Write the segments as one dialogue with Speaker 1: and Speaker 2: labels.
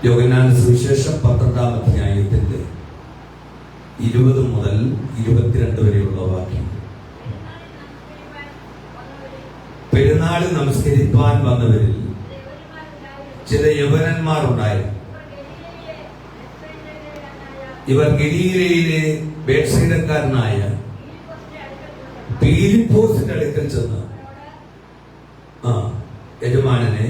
Speaker 1: യോഹന്നാന്റെ സുവിശേഷം 12-ാം അധ്യായത്തിന്റെ 20 മുതൽ 22 വരെയുള്ള വാക്യം. പെരുന്നാൾ നമസ്കരിപ്പാൻ വന്നവരിൽ ചില യവനന്മാരുണ്ടായിരുന്നു. ഇവർ ഗലീലയിലെ ബേത്സയിദക്കാരനായ ഫിലിപ്പോസിന്റെ അടുക്കൽ ചെന്ന്, യജമാനനെ,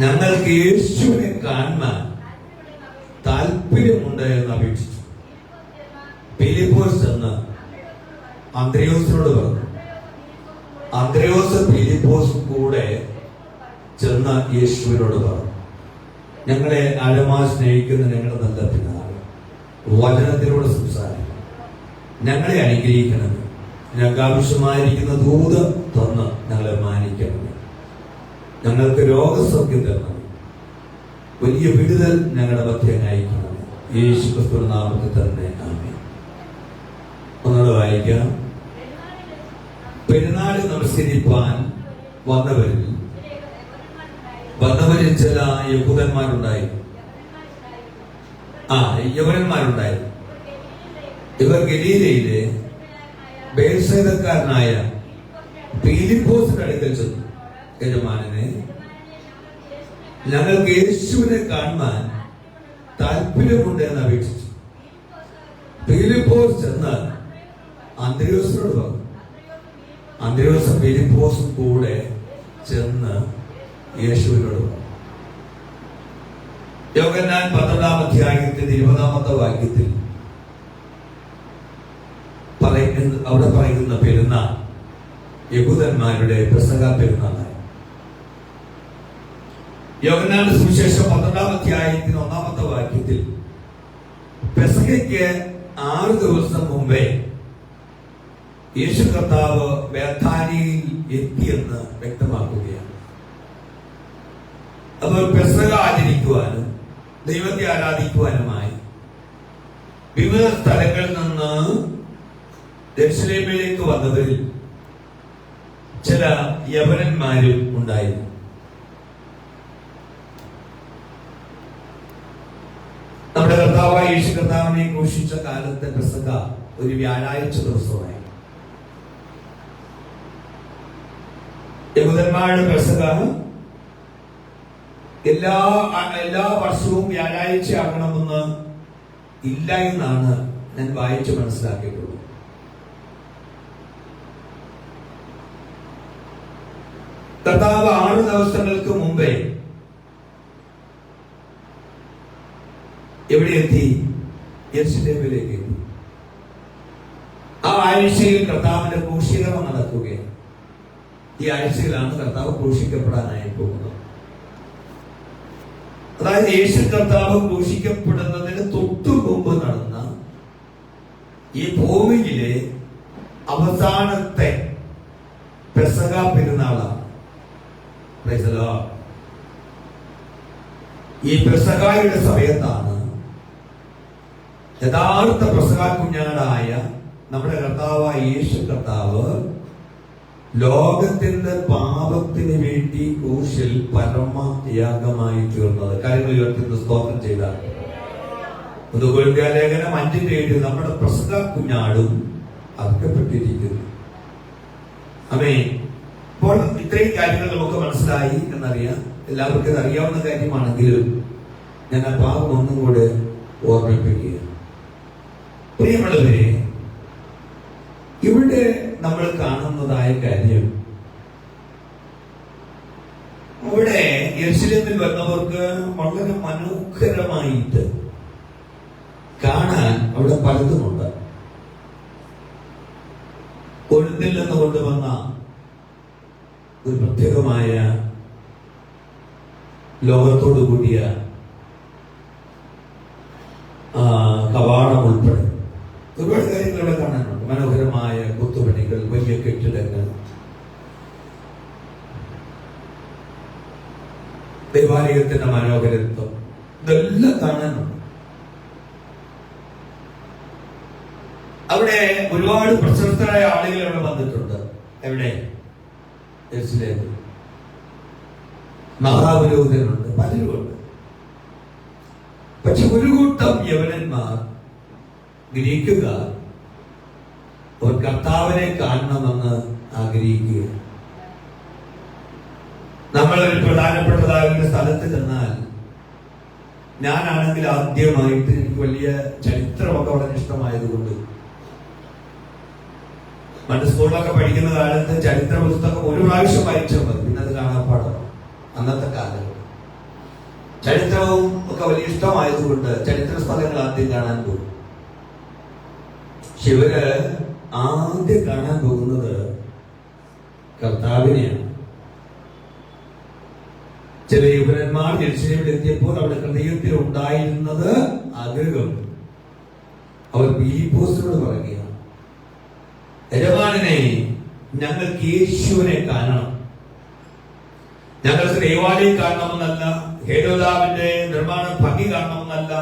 Speaker 1: ഞങ്ങൾക്ക് യേശുവിനെ കാണാൻ താല്പര്യമുണ്ട് എന്ന് അപേക്ഷിച്ചു. ഫിലിപ്പോസ് ചെന്ന് അന്ത്രയോസിനോട് പറഞ്ഞു. അന്ത്രയോസ് ഫിലിപ്പോസും കൂടെ ചെന്ന് യേശുവിനോട് പറഞ്ഞു, ഞങ്ങളെ ആഴമായി സ്നേഹിക്കുന്ന ഞങ്ങളുടെ നല്ല പിതാവേ, വചനത്തിലൂടെ സംസാരിക്കണം, ഞങ്ങളെ അനുഗ്രഹിക്കണം, ഞങ്ങൾക്ക് ആവശ്യമായിരിക്കുന്ന ദൂത് തന്ന് ഞങ്ങളെ മാനിക്കണം, ഞങ്ങൾക്ക് രോഗസൗഖ്യം തരണം, വലിയ വിടുതൽ ഞങ്ങളുടെ മധ്യം അയക്കണം, യേശു ക്രിസ്തുവിന്റെ നാമത്തിൽ തന്നെ ആമേൻ. ഒന്നുകൂടെ വായിക്കാം. പെരുന്നാൾ നമസ്കരിപ്പാൻ വന്നവരിൽ ചില യഹൂദന്മാരുണ്ടായിരുന്നു. യവനന്മാരുണ്ടായിരുന്നു. ഇവർ ഗലീലയിലെ ബേത്സയിദക്കാരനായ ഫിലിപ്പോസിന്റെ അടുക്കൽ ചെന്നു, യജമാനനെ, ഞങ്ങൾക്ക് യേശുവിനെ കാണാൻ താല്പര്യമുണ്ട് എന്ന് അപേക്ഷിച്ചു. ഫിലിപ്പോസ് ചെന്ന് അന്ത്രയോസിനോട് പറഞ്ഞു. അന്ത്രയോസ് ഫിലിപ്പോസും കൂടെ ചെന്ന് യേശുവിനോട് പറഞ്ഞു. യോഹന്നാൻ 12-ാം അധ്യായത്തിന്റെ 20-ാമത്തെ വാക്യത്തിൽ അവിടെ പറയുന്ന പെരുന്നാൾ യഹൂദന്മാരുടെ പെസഹ പെരുന്നാളായി. യോഹന്നാന്റെ സുവിശേഷം 12-ാം അധ്യായത്തിന് 1-ാമത്തെ വാക്യത്തിൽ പെസഹയ്ക്ക് 6 ദിവസം മുമ്പേ യേശു കർത്താവ് ബേഥാനിയിൽ എത്തിയെന്ന് വ്യക്തമാക്കുകയാണ്. അപ്പോൾ പെസഹ ആചരിക്കുവാനും ദൈവത്തെ ആരാധിക്കുവാനുമായി വിവിധ സ്ഥലങ്ങളിൽ നിന്ന് യെരുശലേമിലേക്ക് വന്നവരിൽ ചില യവനന്മാരും ഉണ്ടായിരുന്നു. നമ്മുടെ കർത്താവായ യേശു കർത്താവിനെ ഘോഷിച്ച കാലത്തെ പെസഹ ഒരു വ്യാഴാഴ്ച ദിവസമായി. യഹൂദന്മാരുടെ പെസഹ എല്ലാ വർഷവും വ്യാഴാഴ്ച ആകണമെന്ന് ഇല്ല എന്നാണ് ഞാൻ വായിച്ച് മനസ്സിലാക്കിയിട്ടുള്ളത്. കർത്താവ് 6 ദിവസങ്ങൾക്ക് മുമ്പേ എവിടെ എത്തി? യെരുശലേമിലേക്ക് എത്തി. ആ ആഴ്ചയിൽ കർത്താവിന്റെ ക്രൂശീകരണം നടക്കുകയാണ്. ഈ ആഴ്ചയിലാണ് കർത്താവ് ക്രൂശിക്കപ്പെടാനായി പോകുന്നത്. അതായത് യേശു കർത്താവ് ക്രൂശിക്കപ്പെടുന്നതിന് തൊട്ടു മുമ്പ് നടന്ന ഈ ഭൂമിയിലെ അവസാനത്തെ പെസഹ പെരുന്നാളാണ്. ഈ പെസഹയുടെ സമയത്താണ് യഥാർത്ഥ പെസഹ കുഞ്ഞാടായ നമ്മുടെ കർത്താവായ യേശു കർത്താവ് ലോകത്തിന്റെ പാപത്തിന് വേണ്ടി ക്രൂശിൽ പരമയാഗമായി തീർന്നത്. കാര്യങ്ങൾ ഉയർത്തുന്ന സ്തോത്രം ചെയ്താൽ ലേഖനം 5:7 നമ്മുടെ പെസഹ കുഞ്ഞാടും അർക്കപ്പെട്ടിരിക്കുന്നു. ആമേൻ. അപ്പോൾ ഇത്രയും കാര്യങ്ങൾ നമുക്ക് മനസ്സിലായി എന്നറിയാം. എല്ലാവർക്കും ഇത് അറിയാവുന്ന കാര്യമാണെങ്കിലും ഞാൻ ആ ഭാഗം ഒന്നും കൂടെ ഓർമ്മിപ്പിക്കുക. പ്രിയമുള്ളവരെ, ഇവിടെ നമ്മൾ കാണുന്നതായ കാര്യം, ഇവിടെ യെരുശലേമിൽ വന്നവർക്ക് വളരെ മനോഹരമായിട്ട് കാണാൻ അവിടെ പലതുമുണ്ട്. കൊഴുത്തിൽ നിന്ന് കൊണ്ടുവന്ന ഒരു പ്രത്യേകമായ ലോകത്തോടു കൂടിയ കവാടം ഉൾപ്പെടെ ഒരുപാട് കാര്യങ്ങൾ ഇവിടെ കാണാനുണ്ട്. മനോഹരമായ കൊത്തുപണികൾ, വലിയ കെട്ടിടങ്ങൾ, ദേവാലയത്തിന്റെ മനോഹരത്വം, ഇതെല്ലാം കാണാനുണ്ട്. അവിടെ ഒരുപാട് പ്രശസ്തരായ ആളുകൾ അവിടെ വന്നിട്ടുണ്ട്. എവിടെ? യെരുശലേമിൽ. മഹാപുരോഹിതനുണ്ട്, പലരുമുണ്ട്. പക്ഷെ ഒരു കൂട്ടം യവനന്മാർ, ഗ്രീക്കുകാർ, ഒരു കർത്താവിനെ കാണണമെന്ന് ആഗ്രഹിക്കുക. നമ്മളൊരു പ്രധാനപ്പെട്ടതായ ഒരു സ്ഥലത്ത് ചെന്നാൽ, ഞാനാണെങ്കിൽ ആദ്യമായിട്ട് എനിക്ക് വലിയ ചരിത്രമൊക്കെ വളരെ ഇഷ്ടമായതുകൊണ്ട് പണ്ട് സ്കൂളിലൊക്കെ പഠിക്കുന്ന കാലത്ത് ചരിത്ര പുസ്തകം ഒരു പ്രാവശ്യം വായിച്ചാൽ മതി, പിന്നെ അത് കാണാപ്പാടാണ്. അന്നത്തെ കാലം ചരിത്രവും ഒക്കെ വലിയ ഇഷ്ടമായതുകൊണ്ട് ചരിത്ര സ്ഥലങ്ങൾ ആദ്യം കാണാൻ പോകും. പക്ഷെ ഇവര് ആദ്യം കാണാൻ പോകുന്നത് കർത്താവിനെയാണ്. ചില യവനന്മാർ യെരൂശലേമിൽ എത്തിയപ്പോൾ അവിടെ ഹൃദയത്തിൽ ഉണ്ടായിരുന്നത് ആഗ്രഹം. അവർ ഫിലിപ്പോസിനോട് പറയുകയാണ്, യജമാനനെ, ഞങ്ങൾക്ക് യേശുവിനെ കാണണം. ഞങ്ങൾക്ക് ദേവാലയം കാണണമെന്നല്ല, ഹേരോദാവിന്റെ നിർമ്മാണ ഭംഗി കാണണമെന്നല്ല,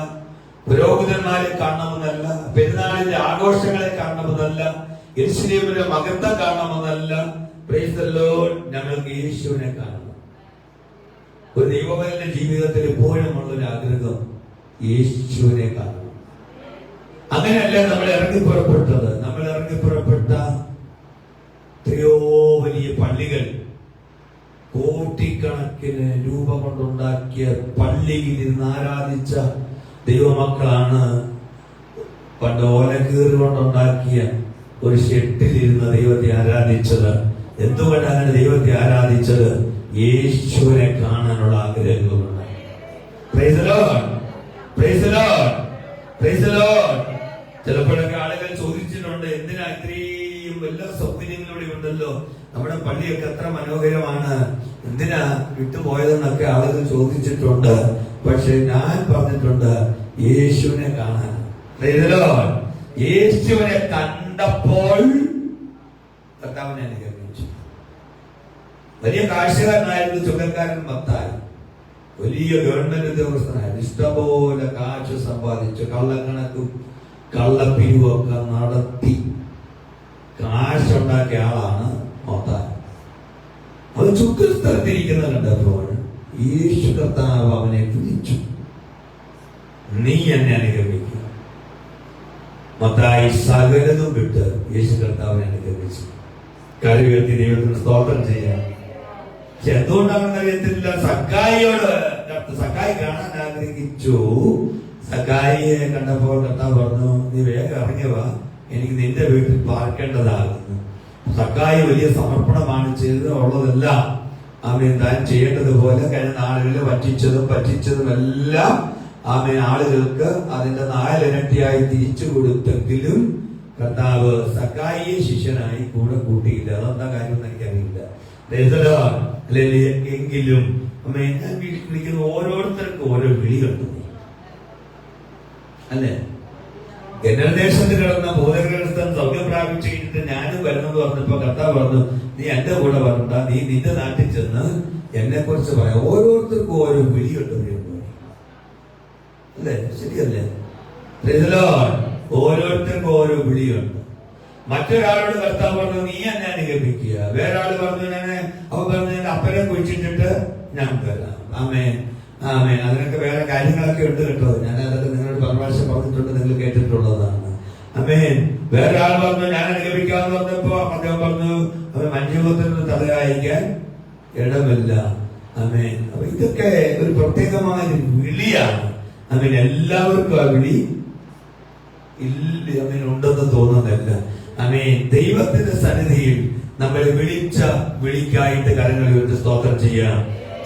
Speaker 1: പുരോഹിതന്മാരെ കാണണമെന്നല്ല, പെരുന്നാളിന്റെ ആഘോഷങ്ങളെ കാണണമെന്നല്ല, യെരൂശലേമിന്റെ മഹത്വം കാണണമെന്നല്ല. പ്രൈസ് ദി ലോർഡ്, ഞങ്ങൾക്ക് യേശുവിനെ കാണണം. ഒരു ദൈവമേന്റെ ജീവിതത്തിൽ എപ്പോഴും ഉള്ളൊരു ആഗ്രഹം യേശുവിനെ കാണണം. അങ്ങനെയല്ല നമ്മൾ ഇറങ്ങി പുറപ്പെട്ടത്. നമ്മൾ ഇറങ്ങി പുറപ്പെട്ട എത്രയോ വലിയ പള്ളികൾ, കോടിക്കണക്കിന് രൂപ കൊണ്ടുണ്ടാക്കിയ പള്ളിയിൽ ഇരുന്ന് ആരാധിച്ച ദൈവമക്കളാണ് പണ്ട് ഓലക്കീറ് കൊണ്ടുണ്ടാക്കിയ ഒരു ഷെട്ടിലിരുന്ന് ദൈവത്തെ ആരാധിച്ചത്. എന്തുകൊണ്ടാണ് ദൈവത്തെ ആരാധിച്ചത്? യേശുവിനെ കാണാനുള്ള ആഗ്രഹങ്ങളുണ്ട്. Praise the Lord, praise the Lord, praise the Lord. ചിലപ്പോഴൊക്കെ ആളുകൾ ചോദിച്ചിട്ടുണ്ട്, എന്തിനാ ഇത്രയും എല്ലാ സൗകര്യങ്ങളൂടെ ഉണ്ടല്ലോ, നമ്മുടെ പള്ളിയൊക്കെ എത്ര മനോഹരമാണ്, എന്തിനാ വിട്ടുപോയതെന്നൊക്കെ ആളുകൾ ചോദിച്ചിട്ടുണ്ട്. പക്ഷെ ഞാൻ പറഞ്ഞിട്ടുണ്ട്, യേശുവിനെ കാണാൻ. Price the Lord. യേശുവിനെ കണ്ടപ്പോൾ കർത്താവിനെ അനുഗമിച്ചു. വലിയ കാഴ്ചക്കാരനായിരുന്നു ചുങ്കക്കാരൻ മത്തായി. വലിയ ഗവൺമെന്റ് ഉദ്യോഗസ്ഥനായിരുന്നു. ഇഷ്ടംപോലെ കാശ് സമ്പാദിച്ചു, കള്ളക്കണക്കും കള്ളപ്പിരിവൊക്കെ നടത്തി കാശുണ്ടാക്കിയ ആളാണ് മത്തായി. അത് ചുക്ക് സ്ഥലത്തിരിക്കുന്ന കണ്ടപ്പോൾ യേശു കർത്താവ് അവനെ വിളിച്ചു, നീ എന്നെ അനുഗമിക്കുക. മത്തായി സകലതും വിട്ട് യേശു കർത്താവിനെ അനുഗമിച്ചു. കൈ ഉയർത്തി ദൈവത്തിന് സ്തോത്രം ചെയ്യാം. പക്ഷെ എന്തുകൊണ്ടാണെന്ന് അറിയത്തില്ല, സക്കായി കാണാൻ ആഗ്രഹിച്ചു. സക്കായിയെ കണ്ടപ്പോൾ കർത്താവ് പറഞ്ഞു, നീ വേഗം ഇറങ്ങിയവാ, എനിക്ക് നിന്റെ വീട്ടിൽ പാർക്കേണ്ടതാകുന്നു. സക്കായി വലിയ സമർപ്പണമാണ് ചെയ്തത്. ഉള്ളതെല്ലാം ആമേൻ താൻ ചെയ്യേണ്ടതുപോലെ കഴിഞ്ഞ നാളുകളിൽ പറ്റിച്ചതും എല്ലാം ആമേൻ ആളുകൾക്ക് അതിന്റെ 4 ഇരട്ടിയായി തിരിച്ചു കൊടുത്തെങ്കിലും കർത്താവ് സക്കായിയെ ശിഷ്യനായി കൂടെ കൂട്ടിയില്ല. അതെന്താ കാര്യം എനിക്കറിയില്ല. എങ്കിലും ഞാൻ വിളിക്കുന്ന ഓരോരുത്തർക്കും ഓരോ വിളി കണ്ടു അല്ലേ. ജനദേശത്ത് കിടന്ന ബോധഗ്രഹസ്ഥൻ സൗഖ്യം പ്രാപിച്ചു കഴിഞ്ഞിട്ട് ഞാനും വരുന്നെന്ന് പറഞ്ഞപ്പോ കർത്താവ് പറഞ്ഞു, നീ എന്റെ കൂടെ വരണ്ട, നീ നിന്റെ നാട്ടിൽ ചെന്ന് എന്നെ കുറിച്ച് പറയാം. ഓരോരുത്തർക്കും ഓരോ വിളി കണ്ടു അല്ലേ, ശരിയല്ലേ? ഓരോരുത്തർക്കും ഓരോ വിളിയുണ്ട്. മറ്റൊരാളോട് കർത്താവ് പറഞ്ഞു, നീ എന്നെ അനുഗമിക്കുക. വേറെ ആള് പറഞ്ഞു, അവൻ പറഞ്ഞു, അപ്പനെ കുഴിച്ചിട്ടിട്ട് ഞാൻ തരാം. ആമേൻ, ആമേൻ. അതിനൊക്കെ വേറെ കാര്യങ്ങളൊക്കെ ഉണ്ട് കേട്ടോ. ഞാൻ അതൊക്കെ നിങ്ങളോട് പരമാവശ്യം പറഞ്ഞിട്ടുണ്ട്, നിങ്ങൾ കേട്ടിട്ടുള്ളതാണ്. ആമേൻ. വേറെ ആൾ പറഞ്ഞു, ഞാൻ അനുഗമിക്കാന്ന് പറഞ്ഞപ്പോ അദ്ദേഹം പറഞ്ഞു, അവൻ മഞ്ജുമുഖത്തിന് തലയായിക്കാൻ ഇടമില്ല. ആമേൻ. അപ്പൊ ഇതൊക്കെ ഒരു പ്രത്യേകമായ വിളിയാണ്. ആമേൻ. എല്ലാവർക്കും ആ വിളി ഇല്ല, അങ്ങനെ ഉണ്ടെന്ന് തോന്നുന്നില്ല. ആമേൻ. ദൈവത്തിന്റെ സന്നിധിയിൽ നമ്മളെ വിളിച്ച വിളിക്കായിട്ട് കരങ്ങൾ ഉയർത്തി സ്തോത്രം ചെയ്യാം.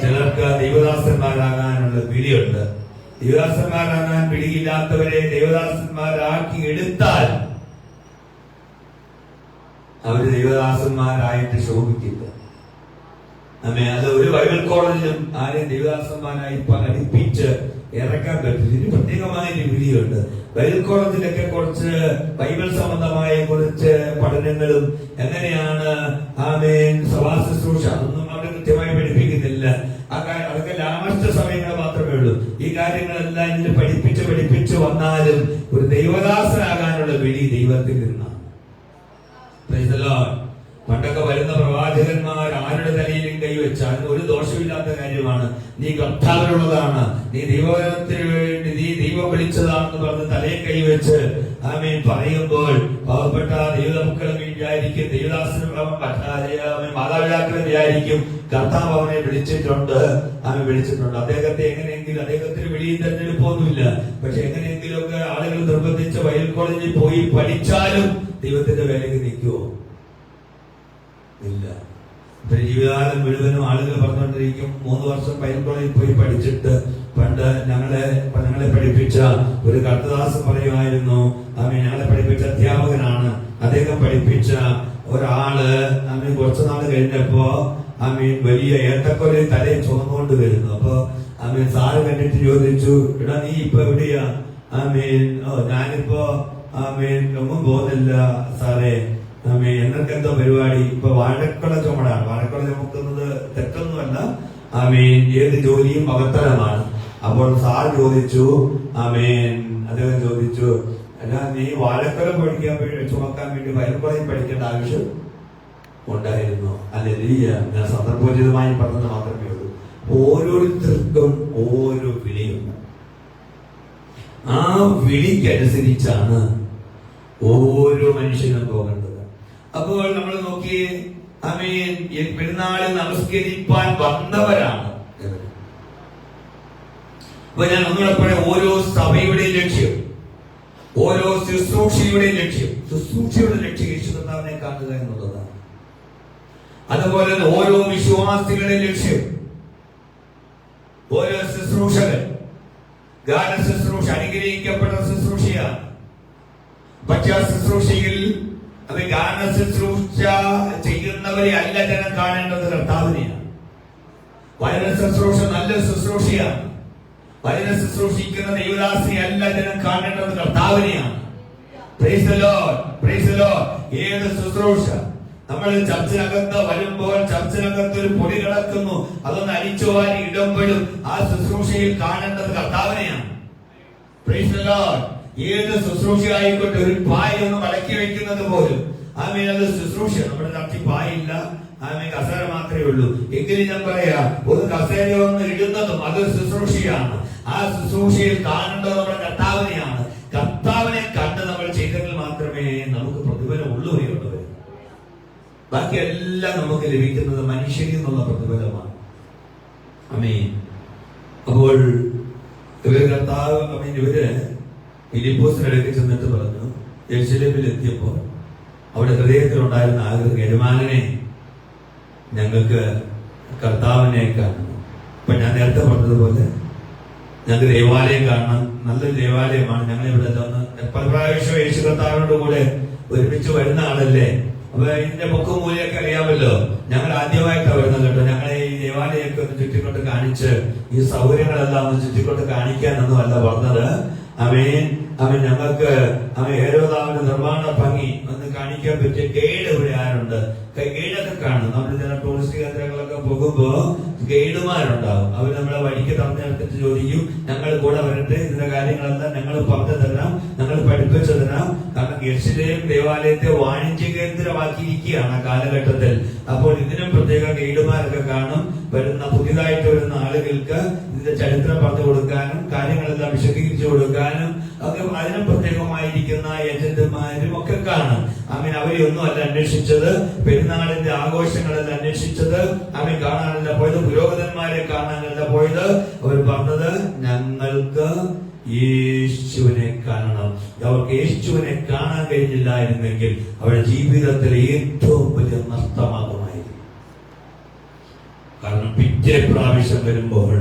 Speaker 1: ചിലർക്ക് ദൈവദാസന്മാരാകാനുള്ള വിളിയുണ്ട്. ദൈവദാസന്മാരാകാൻ വിളിയില്ലാത്തവരെ ദൈവദാസന്മാരാക്കി എടുത്താൽ അവര് ദൈവദാസന്മാരായിട്ട് ശോഭിക്കില്ല. ആമേൻ. അത് ഒരു ബൈബിൾ കോളേജിലും ആരെയും ദൈവദാസന്മാരായി പഠിപ്പിച്ച് ഇറക്കാൻ പറ്റില്ല. ഇതിന് പ്രത്യേകമായ ഒരു വിളിയുണ്ട്. ബൈബിൾ കോളേജിലൊക്കെ കുറച്ച് ബൈബിൾ സംബന്ധമായ കുറച്ച് പഠനങ്ങളും എങ്ങനെയാണ് ആമേൻ സഭാ ശുശ്രൂഷ അതൊന്നും അവിടെ കൃത്യമായി പഠിപ്പിക്കുന്നില്ല. അതൊക്കെ ലാസ്റ്റ് സമയങ്ങൾ മാത്രമേ ഉള്ളൂ. ഈ കാര്യങ്ങളെല്ലാം ഇതിൽ പഠിപ്പിച്ച് വന്നാലും ഒരു ദൈവദാസനാകാനുള്ള വിളി ദൈവത്തിൽ നിന്നാണ്. പണ്ടൊക്കെ വരുന്ന പ്രവാചകന്മാർ ആരുടെ തലയിലും കൈവച്ചാൽ ഒരു ദോഷമില്ലാത്ത കാര്യമാണ്. നീ കർത്താവിനുള്ളതാണ്, നീ ദൈവത്തിന് വേണ്ടി നീ ദൈവം വിളിച്ചതാണെന്ന് പറഞ്ഞ് തലയെ കൈവച്ച് ആമേൻ പറയുമ്പോൾ പാവപ്പെട്ട ദൈവമക്കളും വിചാരിക്കും, ദൈവദാസനും മാതാപിതാക്കളും വിചാരിക്കും കർത്താവ് അവനെ വിളിച്ചിട്ടുണ്ട്, അവൻ വിളിച്ചിട്ടുണ്ട്. അദ്ദേഹത്തെ എങ്ങനെയെങ്കിലും, അദ്ദേഹത്തിന് വെളിയിൽ തെരഞ്ഞെടുപ്പൊന്നുമില്ല, പക്ഷെ എങ്ങനെയെങ്കിലും ഒക്കെ ആളുകൾ നിർബന്ധിച്ച് വയൽ കോളേജിൽ പോയി പഠിച്ചാലും ദൈവത്തിന്റെ വേലയ്ക്ക് നിൽക്കുവോ? ഇല്ല. ജീവിതകാലം മുഴുവനും ആളുകൾ പറഞ്ഞുകൊണ്ടിരിക്കും 3 വർഷം വയൽ കോളേജിൽ പോയി പഠിച്ചിട്ട്. പണ്ട് ഞങ്ങളെ പഠിപ്പിച്ച ഒരു കർത്തദാസൻ പറയുമായിരുന്നു, ഞങ്ങളെ പഠിപ്പിച്ച അധ്യാപകനാണ്, അദ്ദേഹം പഠിപ്പിച്ച ഒരാള് കുറച്ചു നാൾ കഴിഞ്ഞപ്പോ വലിയ ഏത്തക്കൊലയിൽ തലയിൽ ചുമന്നുകൊണ്ട് വരുന്നു. അപ്പൊ സാറ് കണ്ടിട്ട് ചോദിച്ചു, എടാ നീ ഇപ്പൊ എവിടെയാ? ഞാനിപ്പോ ഒന്നും പോകുന്നില്ല സാറേ, എന്നൊക്കെ എന്തോ പരിപാടി? ഇപ്പൊ വാഴക്കുള ചുമടാണ്. വാഴക്കുള ചുമക്കുന്നത് തെറ്റൊന്നുമല്ല, ഏത് ജോലിയും മഹത്തരമാണ്. അപ്പോൾ സാർ ചോദിച്ചു, അദ്ദേഹം ചോദിച്ചു, അല്ല നീ വാഴക്കുല ചുമക്കാൻ വേണ്ടി വയൽക്കുളയിൽ പഠിക്കേണ്ട ആവശ്യം ഉണ്ടായിരുന്നു? അല്ലെ, ഞാൻ സന്ദർഭോചിതമായി പറഞ്ഞത് മാത്രമേ ഉള്ളൂ. ഓരോരുത്തർക്കും ഓരോ വിളിയുണ്ട്. ആ വിളിക്കനുസരിച്ചാണ് ഓരോ മനുഷ്യനും പോകേണ്ടത്. അപ്പോൾ നമ്മൾ നോക്കിയേ, പെരുന്നാളിൽ നമസ്കരിപ്പാൻ വന്നവരാണ്. അപ്പൊ ഞാൻ ഒന്നുകൂടെ പറയാം, ഓരോ സഭയുടെയും ലക്ഷ്യം, ഓരോ ശുശ്രൂഷയുടെയും ലക്ഷ്യം, ശുശ്രൂഷയുടെ ലക്ഷ്യം യേശു കർത്താവിനെ കാണുക എന്നുള്ളതാണ്. അതുപോലെ തന്നെ ഓരോ വിശ്വാസികളുടെ ലക്ഷ്യം, ഓരോ ശുശ്രൂഷകൻ ഗാന ശുശ്രൂഷ അനുഗ്രഹിക്കപ്പെട്ട ശുശ്രൂഷയാണ്. പക്ഷെ ആ ശുശ്രൂഷയിൽ ഗാന ശുശ്രൂഷ ചെയ്യുന്നവരെ അല്ല ജനം കാണേണ്ടത്, കർത്താവിനെയാണ്. വചന ശുശ്രൂഷ നല്ല ശുശ്രൂഷയാണ്. വചന ശുശ്രൂഷിക്കുന്ന ദൈവദാസിനെ അല്ല ജനം കാണേണ്ടത്, കർത്താവിനെയാണ്. Praise the Lord, praise the Lord. ഏത് ശുശ്രൂഷ നമ്മൾ ചർച്ചിനകത്ത് വരുമ്പോൾ ചർച്ചിനകത്ത് ഒരു പൊടി കിടക്കുന്നു, അതൊന്ന് അരിച്ചുവാരി ഇടുമ്പോഴും ആ ശുശ്രൂഷയിൽ കാണേണ്ടത് കർത്താവിനെയാണ്. Praise the Lord. ഏത് ശുശ്രൂഷയായിക്കോട്ടെ, ഒരു പായ ഒന്ന് മടക്കി വെക്കുന്നത് പോലും അത് ശുശ്രൂഷ. നമ്മുടെ ചർച്ചി പായില്ല, കസേര മാത്രമേ ഉള്ളൂ. എങ്കിലും ഞാൻ പറയാ, ഒരു കസേര ഒന്ന് ഇടുന്നതും അതൊരു ശുശ്രൂഷയാണ്. ആ ശുശ്രൂഷയിൽ കാണേണ്ടത് നമ്മുടെ കർത്താവിനെയാണ്. കർത്താവിനെ കണ്ട് നമ്മൾ ചെയ്തെങ്കിൽ മാത്രമേ നമുക്ക് പ്രതിഫലം ഉള്ളവരെയുള്ളവർ. ബാക്കി എല്ലാം നമുക്ക് ലഭിക്കുന്നത് മനുഷ്യരിൽ നിന്നുള്ള പ്രതിഫലമാണ്. ആമേൻ. അപ്പോൾ ഇവര് ഫിലിപ്പോസിനടുത്ത് ചെന്നിട്ട് പറഞ്ഞു, യെരുശലേമിൽ എത്തിയപ്പോൾ അവിടെ ഹൃദയത്തിലുണ്ടായിരുന്ന ആഗ്രഹം, യജമാനനെ ഞങ്ങൾക്ക് കർത്താവിനെ കാണണം. ഇപ്പൊ ഞാൻ നേരത്തെ പറഞ്ഞതുപോലെ ഞങ്ങൾക്ക് ദേവാലയം കാണണം, നല്ലൊരു ദേവാലയമാണ്. ഞങ്ങളിവിടെ പല പ്രാവശ്യം യേശു കർത്താവിനോട് കൂടെ ഒരുമിച്ച് വരുന്ന ആളല്ലേ. അപ്പൊ ഇതിന്റെ പൊക്കും മൂലയൊക്കെ അറിയാമല്ലോ. ഞങ്ങൾ ആദ്യമായിട്ടാണ് വരുന്നത് കേട്ടോ. ഞങ്ങളെ ഈ ദേവാലയമൊക്കെ ഒന്ന് ചുറ്റിക്കൊണ്ട് കാണിച്ച്, ഈ സൗകര്യങ്ങളെല്ലാം ഒന്ന് ചുറ്റിക്കൊണ്ട് കാണിക്കാനൊന്നും അല്ല പറഞ്ഞത്. ഞങ്ങൾക്ക് ഹേരോദാവിന്റെ നിർമ്മാണ ഭംഗി ഒന്ന് കാണിക്കാൻ പറ്റിയ ഗൈഡ് ഇവിടെ ആരുണ്ട്? ഗൈഡൊക്കെ കാണും. നമ്മൾ ചില ടൂറിസ്റ്റ് കേന്ദ്രങ്ങളൊക്കെ പോകുമ്പോ ഗൈഡുമാരുണ്ടാവും. അവർ നമ്മളെ വഴിക്ക് തന്നെടുത്തിട്ട് ചോദിക്കും, ഞങ്ങൾ കൂടെ വരട്ടെ, ഇതിന്റെ കാര്യങ്ങളെല്ലാം ഞങ്ങൾ പറഞ്ഞു തരാം, ഞങ്ങൾ പഠിപ്പിച്ചു തരാം. കാരണം യെരുശലേം ദേവാലയത്തെ വാണിജ്യ കേന്ദ്രമാക്കിയിരിക്കുകയാണ് ആ കാലഘട്ടത്തിൽ. അപ്പോൾ ഇതിനും പ്രത്യേക ഗൈഡുമാരൊക്കെ കാണും. പുതിയതായിട്ട് വരുന്ന ആളുകൾക്ക് ഇതിന്റെ ചരിത്രം പറഞ്ഞു കൊടുക്കാനും കാര്യങ്ങളെല്ലാം വിശദീകരിച്ചു കൊടുക്കാനും ഒക്കെ അതിനും പ്രത്യേകമായിരിക്കുന്ന ഏജന്റുമാരും ഒക്കെ കാണും. അവരെ ഒന്നും അല്ല അന്വേഷിച്ചത്, പെരുന്നാളിന്റെ ആഘോഷങ്ങളെല്ലാം അന്വേഷിച്ചത്, കാണാനല്ല പോയത്, പുരോഹിതന്മാരെ കാണാനല്ല പോയത്. അവർ പറഞ്ഞത്, ഞങ്ങൾക്ക് യേശുവിനെ കാണണം. അവർക്ക് യേശുവിനെ കാണാൻ കഴിഞ്ഞില്ലായിരുന്നെങ്കിൽ അവരുടെ ജീവിതത്തിൽ ഏറ്റവും വലിയ നഷ്ടമാകുമായിരുന്നു. കാരണം പിറ്റേ പ്രാവശ്യം വരുമ്പോൾ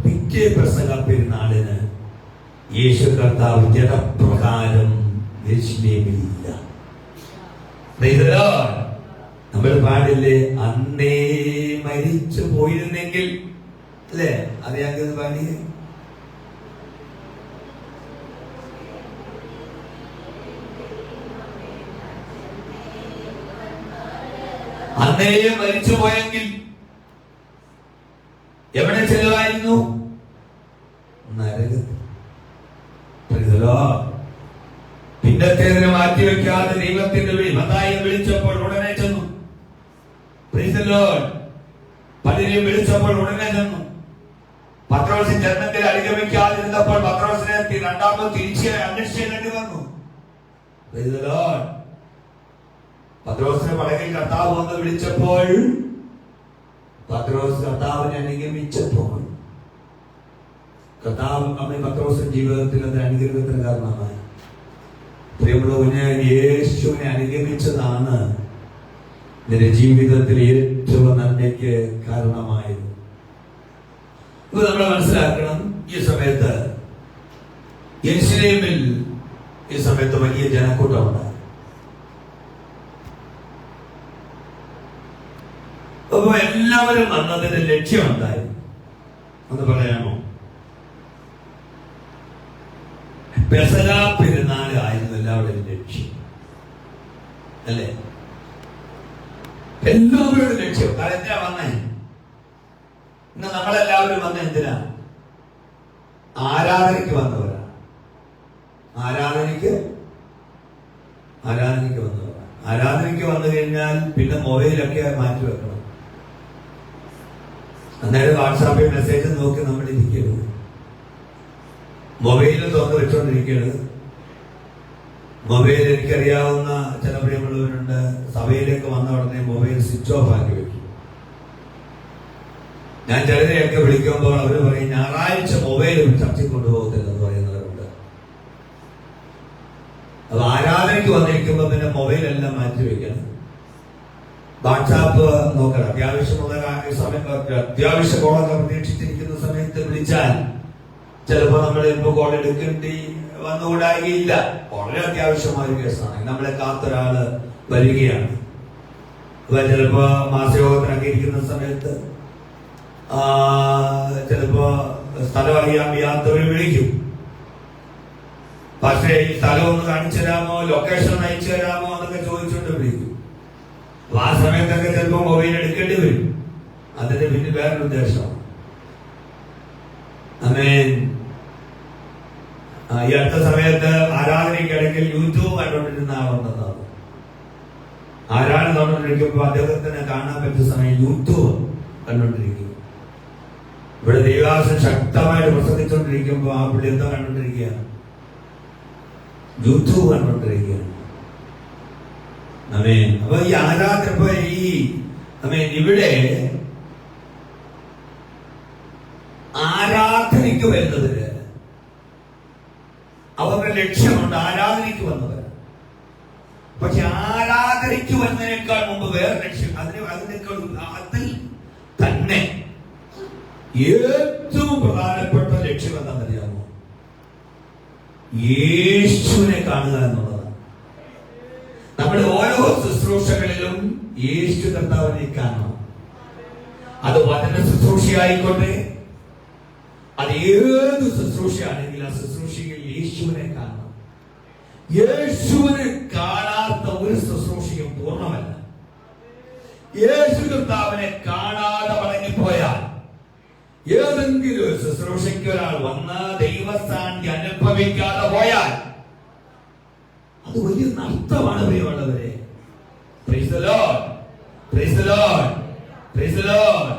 Speaker 1: പിറ്റേ പ്രസംഗ പെരുന്നാളിന് യേശു കർത്താവ് ജനപ്രകാരം യെരുശലേമിലില്ല. നമ്മൾ പാടില്ലേ, അന്നേ മരിച്ചു പോയിരുന്നെങ്കിൽ, അല്ലേ? അറിയാത്തത് പാടി. അന്നേ മരിച്ചു പോയെങ്കിൽ എവിടെ ചെല്ലുമായിരുന്നു? നരകത്തിൽ. പിന്നത്തേതിനെ മാറ്റിവെക്കാതെ ദൈവത്തിന്റെ മത്തായിയെ വിളിച്ചപ്പോൾ ഉടനെ ചെന്നു. Praise the Lord. പലരെയും വിളിച്ചപ്പോൾ ഉടനെ ചെന്നു. പത്രോസിൻ ജന്മത്തിൽ അനുഗമിക്കാതിരുന്നപ്പോൾ പത്രോസിനെ രണ്ടാമത് തിരിച്ച് അന്വേഷിക്കേണ്ടി വന്നു. Praise the Lord. പത്രോസിനെ പടകിൽ കർത്താവ് വന്ന് വിളിച്ചപ്പോൾ പത്രോസ് കർത്താവിനെ അനുഗമിച്ചപ്പോൾ കർത്താവ് അമ്മ പത്രോസിന്റെ ജീവിതത്തിൽ അത് അനുഗ്രഹത്തിന് കാരണമായി. പ്രിയമുള്ളവന് യേശുവിനെ അനുഗമിച്ചതാണ് നിന്റെ ജീവിതത്തിൽ ഏറ്റവും നന്മയ്ക്ക് കാരണമായത്. ഇപ്പൊ നമ്മൾ മനസ്സിലാക്കണം, ഈ സമയത്ത് യെരുശലേമിൽ ഈ സമയത്ത് വലിയ ജനക്കൂട്ടമുണ്ട്. അപ്പൊ എല്ലാവരും വന്നതിന്റെ ലക്ഷ്യമുണ്ടായി. ഒന്ന് പറയാമോ? പെസഹ പെരുന്നാൾ ആയിരുന്നു എല്ലാവരുടെയും ലക്ഷ്യം, അല്ലേ? എല്ലാവരുടെ ലക്ഷ്യം. കാരണം എന്തിനാ വന്നേ? ഇന്ന് നമ്മളെല്ലാവരും വന്ന എന്തിനാ? ആരാധനയ്ക്ക് വന്നവരാ. ആരാധനയ്ക്ക് വന്നവരാ. ആരാധനയ്ക്ക് വന്നു കഴിഞ്ഞാൽ പിന്നെ മൊബൈലൊക്കെ മാറ്റി വെക്കണം. അന്നേരം വാട്സാപ്പിൽ മെസ്സേജ് നോക്കി നമ്മൾ ഇരിക്കരുത്. മൊബൈലിൽ തുറന്ന് വെച്ചോണ്ടിരിക്കരുത്. മൊബൈൽ എനിക്കറിയാവുന്ന ചില പ്രിയമുള്ളവരുണ്ട്, സഭയിലേക്ക് വന്ന ഉടനെ മൊബൈൽ സ്വിച്ച് ഓഫ് ആക്കി വെക്കും. ഞാൻ ചിലരെയൊക്കെ വിളിക്കുമ്പോൾ അവർ പറയും ഞായറാഴ്ച മൊബൈൽ ചർച്ചയിൽ കൊണ്ടുപോകത്തില്ലെന്ന് പറയുന്നവരുണ്ട്. അത് ആരാധനയ്ക്ക് വന്നിരിക്കുമ്പോൾ പിന്നെ മൊബൈൽ എല്ലാം മാറ്റി വെക്കണം. വാട്സാപ്പ് നോക്കണം. അത്യാവശ്യമുള്ള സമയം, അത്യാവശ്യ കോളൊക്കെ പ്രതീക്ഷിച്ചിരിക്കുന്ന സമയത്ത് വിളിച്ചാൽ ചിലപ്പോൾ നമ്മൾ ഇപ്പൊ കോൾ എടുക്കേണ്ടി വന്നുകൂടായില്ല. വളരെ അത്യാവശ്യമായ ഒരു കേസാണ്. നമ്മളെ കാത്തൊരാള് വരികയാണ്. അപ്പൊ ചിലപ്പോ മാസയോഗത്തിനൊക്കെ ഇരിക്കുന്ന സമയത്ത് ചിലപ്പോ സ്ഥലം അറിയാൻ വയ്യാത്തവർ വിളിക്കും. പക്ഷേ ഈ സ്ഥലം ഒന്ന് കാണിച്ചു തരാമോ, ലൊക്കേഷൻ അയച്ചു തരാമോ എന്നൊക്കെ ചോദിച്ചുകൊണ്ട് വിളിക്കും. അപ്പൊ ആ സമയത്തൊക്കെ ചിലപ്പോ മൊബൈൽ എടുക്കേണ്ടി വരും. അതിന്റെ പിന്നിൽ വേറൊരു ഉദ്ദേശമാണ്. ആമേൻ. ഈ അടുത്ത സമയത്ത് ആരാധനയ്ക്കിടയ്ക്ക് യൂട്യൂബ് കണ്ടുകൊണ്ടിരുന്ന ആളുണ്ടെന്നാണ്. ആരാധന കണ്ടുകൊണ്ടിരിക്കുമ്പോൾ അദ്ദേഹത്തിന് കാണാൻ പറ്റിയ സമയം യൂട്യൂബ് കണ്ടുകൊണ്ടിരിക്കും. ഇവിടെ ദൈവദാസൻ ശക്തമായിട്ട് പ്രസംഗിച്ചുകൊണ്ടിരിക്കുമ്പോൾ ആ പുള്ളി എന്താ കണ്ടുകൊണ്ടിരിക്കുകയാണ്? യൂട്യൂബ് കണ്ടുകൊണ്ടിരിക്കുകയാണ്. ആമേൻ. അപ്പൊ ഈ ആരാധന ഇവിടെ ആരാധനയ്ക്ക് വരുന്നതിന് അവരുടെ ലക്ഷ്യമുണ്ട്. ആരാധനയ്ക്ക് വന്നവർ. പക്ഷെ ആരാധനയ്ക്ക് വരുന്നതിനേക്കാൾ മുമ്പ് വേറെ ലക്ഷ്യം, അതിനേക്കാൾ അതിൽ തന്നെ ഏറ്റവും പ്രധാനപ്പെട്ട ലക്ഷ്യം എന്താണെന്നറിയാമോ? യേശുവിനെ കാണുക എന്നുള്ളതാണ്. നമ്മുടെ ഓരോ ശുശ്രൂഷകളിലും യേശു കർത്താവിനെ കാണണം. അത് വചന ശുശ്രൂഷയായിക്കോട്ടെ, അത് ഏത് ശുശ്രൂഷയാണെങ്കിൽ ആ ശുശ്രൂഷയിൽ യേശുവിനെ കാണണം. യേശുവിനെ കാണാത്ത ഒരു ശുശ്രൂഷയും പൂർണ്ണമല്ല. യേശു കർത്താവിനെ കാണാതെ മടങ്ങിപ്പോയാൽ ഏതെങ്കിലും ഒരു ശുശ്രൂഷയ്ക്ക് ഒരാൾ വന്ന ദൈവസാന്നിധ്യം അനുഭവിക്കാതെ പോയാൽ അത് വലിയ നഷ്ടമാണ് പ്രിയമുള്ളവരെ. Price the Lord, praise the Lord, praise the Lord.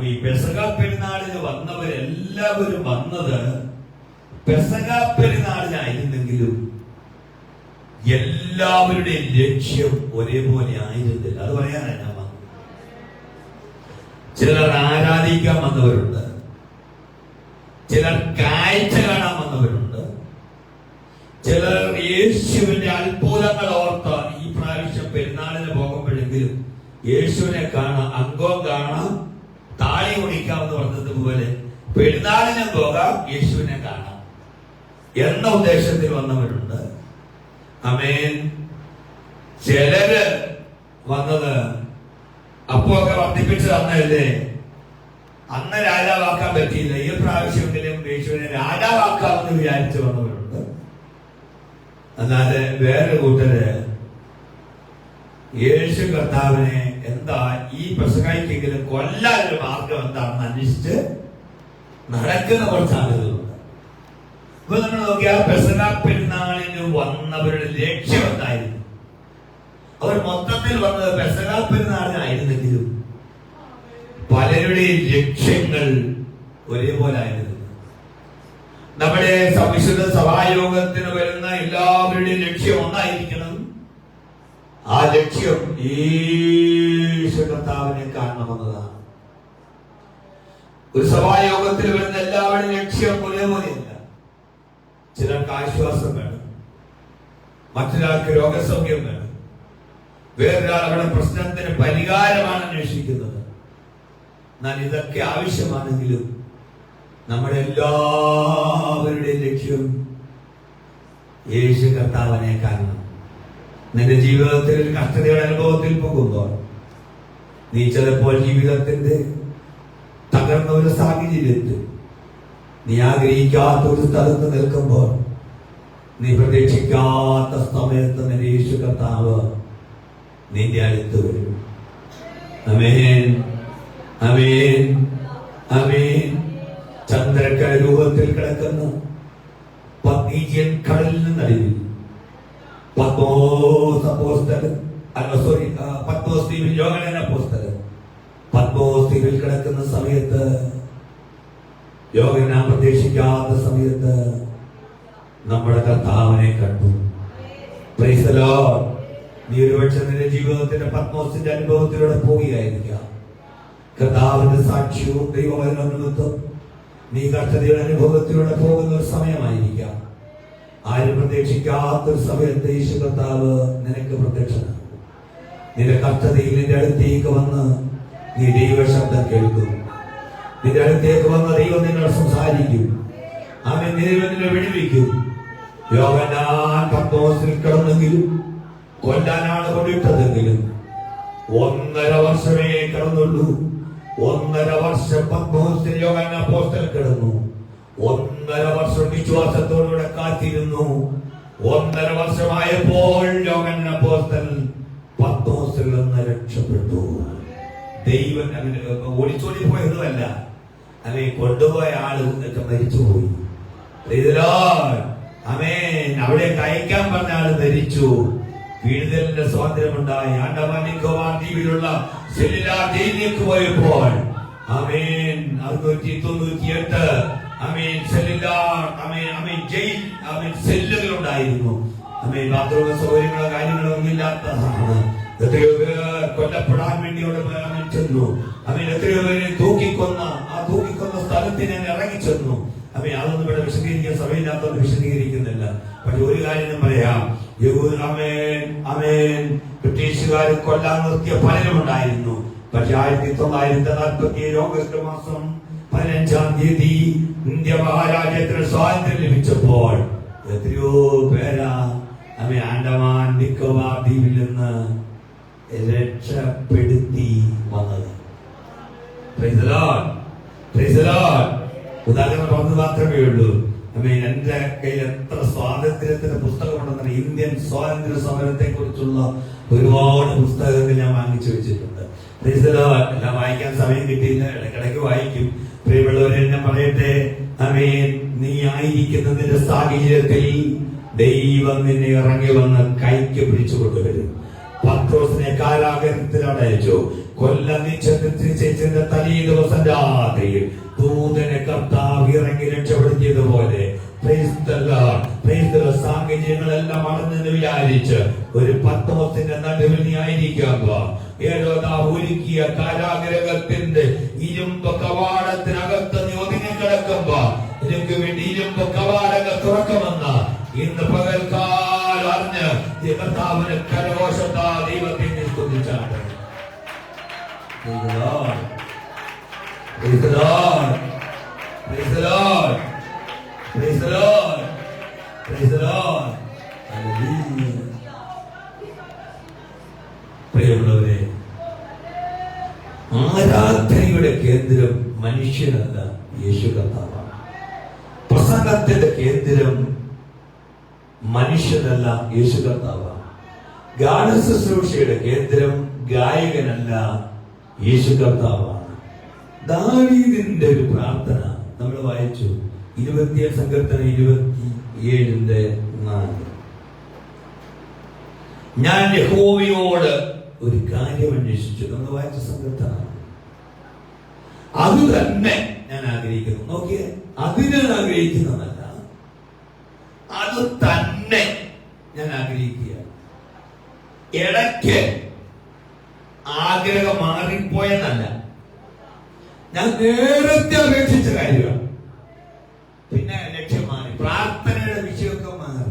Speaker 1: ഈ പെസഹ പെരുന്നാളിന് വന്നവരെല്ലാവരും വന്നത് പെസഹ പെരുന്നാളിനായിരുന്നെങ്കിലും എല്ലാവരുടെയും ലക്ഷ്യം ഒരേപോലെ ആയിരുന്നില്ല. അത് പറയാനാണ് ഞാൻ വന്നത്. ചിലർ ആരാധിക്കാൻ വന്നവരുണ്ട്, ചിലർ കാഴ്ച കാണാൻ വന്നവരുണ്ട്, ചിലർ യേശുവിന്റെ അത്ഭുതങ്ങൾ ഓർത്ത് ഈ പ്രാവശ്യം പെരുന്നാളിന് പോകുമ്പോഴെങ്കിലും യേശുവിനെ കാണാം, അംഗം കാണാം, താളി കുടിക്കാമെന്ന് പറഞ്ഞതുപോലെ പെരുന്നാളിന് പോകാം, യേശുവിനെ കാണാം എന്ന ഉദ്ദേശത്തിൽ വന്നവരുണ്ട്. ആമേൻ. ചിലര് വന്നത് അപ്പൊക്കെ വർദ്ധിപ്പിച്ച് തന്നല്ലേ, അന്ന് രാജാവാക്കാൻ പറ്റിയില്ല, ഈ പ്രാവശ്യമെങ്കിലും യേശുവിനെ രാജാവാക്കാമെന്ന് വിചാരിച്ചു വന്നവരുണ്ട്. എന്നാല് വേറെ കൂട്ടര് യേശു കർത്താവിനെ എന്താ ഈ പെസഹയ്ക്കെങ്കിലും കൊല്ലാനൊരു മാർഗം എന്താണെന്ന് അന്വേഷിച്ച് നടക്കുന്ന കുറച്ച് ആളുകളുണ്ട്. ഇപ്പൊ നമ്മൾ നോക്കിയാൽ പെസഹ പെരുന്നാളിന് വന്നവരുടെ ലക്ഷ്യം എന്തായിരുന്നു? അവർ മൊത്തത്തിൽ വന്നത് പെസഹ പെരുന്നാളിനായിരുന്നെങ്കിലും പലരുടെയും ലക്ഷ്യങ്ങൾ ഒരേപോലെ ആയിരുന്നു. നമ്മുടെ വിശുദ്ധ സഭായോഗത്തിന് വരുന്ന എല്ലാവരുടെയും ലക്ഷ്യം ഒന്നായിരിക്കണം. ആ ലക്ഷ്യം യേശു കർത്താവിനെ കാണണമെന്നതാണ്. ഒരു സഭായോഗത്തിൽ വരുന്ന എല്ലാവരുടെയും ലക്ഷ്യം ഒരേപോലെയല്ല. ചിലർക്ക് ആശ്വാസം വേണം, മറ്റൊരാൾക്ക് രോഗസൗഖ്യം വേണം, വേറൊരാൾ അവരുടെ പ്രശ്നത്തിന് പരിഹാരമാണ് അന്വേഷിക്കുന്നത്. എന്നാൽ ഇതൊക്കെ ആവശ്യമാണെങ്കിലും നമ്മുടെ എല്ലാവരുടെയും ലക്ഷ്യം യേശു കർത്താവിനെ കാണണം. നിന്റെ ജീവിതത്തിൽ ഒരു കഷ്ടതയുടെ അനുഭവത്തിൽ പോകുമ്പോൾ, നീ ചിലപ്പോൾ ജീവിതത്തിന്റെ തകർന്ന ഒരു സാഹചര്യത്തിൽ നീ ആഗ്രഹിക്കാത്ത ഒരു സ്ഥലത്ത് നിൽക്കുമ്പോൾ, നീ പ്രതീക്ഷിക്കാത്ത സമയത്ത് നിന്റെ യേശു കർത്താവ് നിന്റെ അടുത്ത് വരും. ആമേൻ, ആമേൻ, ആമേൻ. ചന്ദ്രക്കല രൂപത്തിൽ കിടക്കുന്ന പത്മീജിയൻ കടലിന് നടുവിൽ പത്മോസ് ദ്വീപിൽ യോഹന്നാൻ അപ്പോസ്തലൻ പത്മോസ് ദ്വീപിൽ കിടക്കുന്ന സമയത്ത്, യോഹന്നാൻ പ്രതീക്ഷിക്കാത്ത സമയത്ത് നമ്മുടെ കർത്താവിനെ കണ്ടു. Price the Lord. നീ ഒരുപക്ഷെ നിന്റെ ജീവിതത്തിന്റെ പത്മോസിന്റെ അനുഭവത്തിലൂടെ പോവുകയായിരിക്കാം. കർത്താവിന്റെ സാക്ഷ്യവും ദൈവവചന നിമിത്തം നീ കഷ്ടതയുടെ അനുഭവത്തിലൂടെ പോകുന്ന ഒരു സമയമായിരിക്കാം. ആരും പ്രതീക്ഷിക്കാത്തൊരു സമയത്ത് യേശു കർത്താവ് നിനക്ക് പ്രത്യക്ഷനാകും. നിന്റെ കഷ്ടതയിൽ നിന്റെ അടുത്തേക്ക് വന്ന് നീ ദൈവശബ്ദം കേൾക്കും. നിന്റെ അടുത്തേക്ക് വന്ന ദൈവം നിന്നോട് സംസാരിക്കും. അവൻ നിന്നെ വിടുവിക്കും. യോഹന്നാൻ പത്മോസിൽ കിടന്നെങ്കിലും, കൊല്ലാനാണ് കൊണ്ടിട്ടതെങ്കിലും 1.5 വർഷമേ കിടന്നുള്ളൂ. 1.5 വർഷം പത്മോസിൽ യോഹന്നാൻ അപ്പോസ്തലൻ കിടന്നു. 1.5 വർഷം വിശ്വാസത്തോടുകൂടെ കാത്തിരുന്നു. 1.5 വർഷമായപ്പോൾ യോഹന്നാൻ അപ്പോസ്തലൻ പത്മോസിൽ നിന്ന് രക്ഷപ്പെട്ടു. ദൈവം അവന് ഓടിച്ചോടി പോയതുമല്ല, അവനെ കൊണ്ടുപോയ ആള് മരിച്ചുപോയി. അവിടെ അയക്കാൻ പറഞ്ഞ ആള് മരിച്ചു. വിടുതലിന്റെ സ്വാതന്ത്ര്യമുണ്ടായി. ആൻഡമാൻ നിക്കോബാർ ദ്വീപിലുള്ള സെല്ലുലാർ ജയിലിലേക്ക് പോയപ്പോൾ 698 സെല്ലുകൾ ഉണ്ടായിരുന്നു. ബാത്റൂം സൗകര്യങ്ങളോ കാര്യങ്ങളോ ഒന്നും ഇല്ലാത്തതാണ്. എത്രയോ പേർ കൊല്ലപ്പെടാൻ വേണ്ടി അവിടെ ചെന്നു. എത്രയോ പേര് തൂക്കിക്കൊന്ന സ്ഥലത്തിന് ഇറങ്ങിച്ചെന്നു. അതൊന്നും ഇവിടെ വിശദീകരിക്കാൻ സമയമില്ലാത്തതുകൊണ്ട് വിശദീകരിക്കുന്നില്ല. പക്ഷെ ഒരു കാര്യം ഞാൻ പറയാം, ബ്രിട്ടീഷുകാർ കൊല്ലാൻ നിർത്തിയ പലരും ഉണ്ടായിരുന്നു. പക്ഷെ 1947 ഓഗസ്റ്റ് മാസം 15-ാം തീയതി ഇന്ത്യ മഹാരാജ്യത്തിന് സ്വാതന്ത്ര്യം ലഭിച്ചപ്പോൾ എത്രയോ പേരാ ആൻഡമാൻ നിക്കോബാർ ദ്വീപിൽ നിന്ന് രക്ഷപ്പെടുത്തി വന്നത്. ഉദാഹരണം പറഞ്ഞത് മാത്രമേ ഉള്ളൂ. എന്റെ കയ്യിൽ എത്ര സ്വാതന്ത്ര്യത്തിന്റെ പുസ്തകമുണ്ടെന്ന്, ഇന്ത്യൻ സ്വാതന്ത്ര്യ സമരത്തെ കുറിച്ചുള്ള ഒരുപാട് പുസ്തകങ്ങൾ ഞാൻ വാങ്ങിച്ചു വെച്ചിട്ടുണ്ട്. എല്ലാം വായിക്കാൻ സമയം കിട്ടിയില്ല, ഇടയ്ക്കിടയ്ക്ക് വായിക്കും. പ്രിയമുള്ളവരെ, ഞാൻ പറയട്ടെ, നീ ആയിരിക്കുന്നതിന്റെ സാഹചര്യത്തിൽ ദൈവം നിന്നെ ഇറങ്ങി വന്ന് കൈക്ക് പിടിച്ചു കൊണ്ടുവരും. പത്രോസിനെ കാരാഗ്രഹത്തിൽ അടച്ചു. കൊല്ലം നിശ്ചയിച്ചതിന്റെ തലേ ദിവസം രാത്രിയിൽ ദൂതനെ കർത്താവ് ഇറങ്ങി രക്ഷപ്പെടുത്തിയതുപോലെ സാഹചര്യങ്ങളെല്ലാം അടഞ്ഞെന്ന് വിചാരിച്ച് ഒരു പത്മോസിന്റെ നടുവിൽ നീ ആയിരിക്കുമ്പോ ഒരുക്കിയ കാരാഗ്രഹത്തിന്റെ ഇരുമ്പ് കവാടത്തിനകത്ത് നീ ഒതുങ്ങി കിടക്കുമ്പോ നിനക്ക് വേണ്ടി ഇരുമ്പ് കവാടങ്ങൾ തുറക്കുമെന്ന് ഇന്ന് പകൽക്കാലം അറിഞ്ഞ് കർത്താവിന് കരഘോഷത്താ ദൈവത്തെ സ്തുതിച്ചാണ്. Praise the Lord. Praise the Lord. Praise the Lord. Praise the Lord. Hallelujah. പ്രിയമുള്ളവരെ, ആരാധനയുടെ കേന്ദ്രം മനുഷ്യനല്ല, യേശു കർത്താവാണ്. പ്രസംഗത്തിന്റെ കേന്ദ്രം മനുഷ്യനല്ല, യേശു കർത്താവാണ്. ഗാന ശുശ്രൂഷയുടെ കേന്ദ്രം ഗായകനല്ല, യേശു കർത്താവാണ്. ദാവീദിന്റെ ഒരു പ്രാർത്ഥന നമ്മൾ വായിച്ചു, 27 സങ്കീർത്തനം 27:4. ഞാൻ യഹോവയോട് ഒരു കാര്യം അന്വേഷിച്ചു. നമ്മൾ വായിച്ച സങ്കീർത്തനം. അത് തന്നെ ഞാൻ ആഗ്രഹിക്കുന്നു. നോക്കിയേ, അത് ഞാൻ ആഗ്രഹിക്കുന്നതല്ല, അത് തന്നെ ഞാൻ ആഗ്രഹിക്കുക. ഇടയ്ക്ക് ആഗ്രഹം മാറിപ്പോയെന്നല്ല, ഞാൻ നേരത്തെ അപേക്ഷിച്ച കാര്യമാണ്. പിന്നെ ലക്ഷ്യം മാറി, പ്രാർത്ഥനയുടെ വിഷയമൊക്കെ മാറി.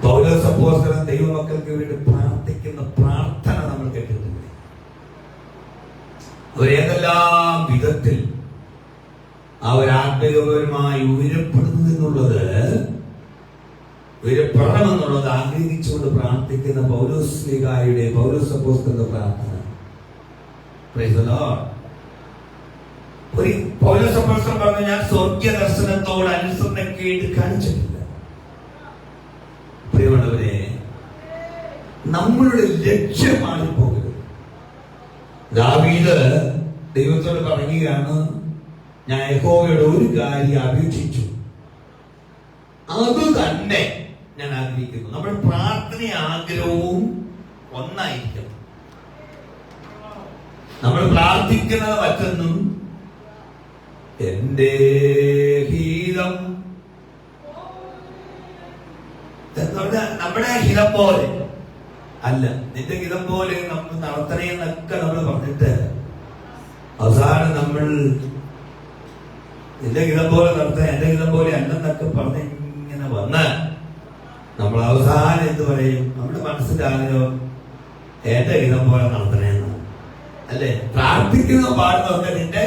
Speaker 1: പൗലോസ് അപ്പോസ്തലൻ ദൈവമക്കൾക്ക് വേണ്ടി പ്രാർത്ഥിക്കുന്ന പ്രാർത്ഥന നമ്മൾ കേട്ടിട്ടുണ്ട്. അവരേതെല്ലാം വിധത്തിൽ അവരാത്മീയപരമായി ഉയരപ്പെടുന്നു എന്നുള്ളത്, ഉയരപ്പെടണമെന്നുള്ളത് ആഗ്രഹിച്ചുകൊണ്ട് പ്രാർത്ഥിക്കുന്ന പൗലോസ്ലീഹായുടെ, പൗലോസ് അപ്പോസ്തലന്റെ പ്രാർത്ഥന. Price the Lord. ഒരു പൗലോസ് അപ്പോസ്തലൻ പറഞ്ഞു, ഞാൻ സ്വർഗ്ഗ ദർശനത്തോട് അനുസരണക്കേട് കാണിച്ചിട്ടില്ല. പ്രിയമുള്ളവരെ, നമ്മളുടെ ലക്ഷ്യം മാറിപ്പോകരുത്. ദാവീദ് ദൈവത്തോട് പറയുകയാണ്, ഞാൻ യഹോവയുടെ ഒരു കാര്യം അപേക്ഷിച്ചു, അത് തന്നെ ഞാൻ ആഗ്രഹിക്കുന്നു. നമ്മുടെ പ്രാർത്ഥന ആഗ്രഹവും ഒന്നായിരിക്കും. നമ്മൾ പ്രാർത്ഥിക്കുന്നത് മറ്റൊന്നും എന്റെ ഹിതം, നമ്മുടെ ഹിതം പോലെ അല്ല, നിന്റെ ഹിതം പോലെ നമ്മൾ നടത്തണേന്നൊക്കെ നമ്മൾ പറഞ്ഞിട്ട് അവസാനം നമ്മൾ നിന്റെ ഹിതം പോലെ നടത്താൻ, എന്റെ ഹിതം പോലെ അല്ലെന്നൊക്കെ പറഞ്ഞ് ഇങ്ങനെ വന്ന് നമ്മൾ അവസാനം എന്ത് പറയും? നമ്മുടെ മനസ്സിന്റെ ആഗ്രഹം എന്റെ ഹിതം പോലെ നടത്തണേന്നാണ്, അല്ലേ? പ്രാർത്ഥിക്കുന്ന പാടുന്നതൊക്കെ നിന്റെ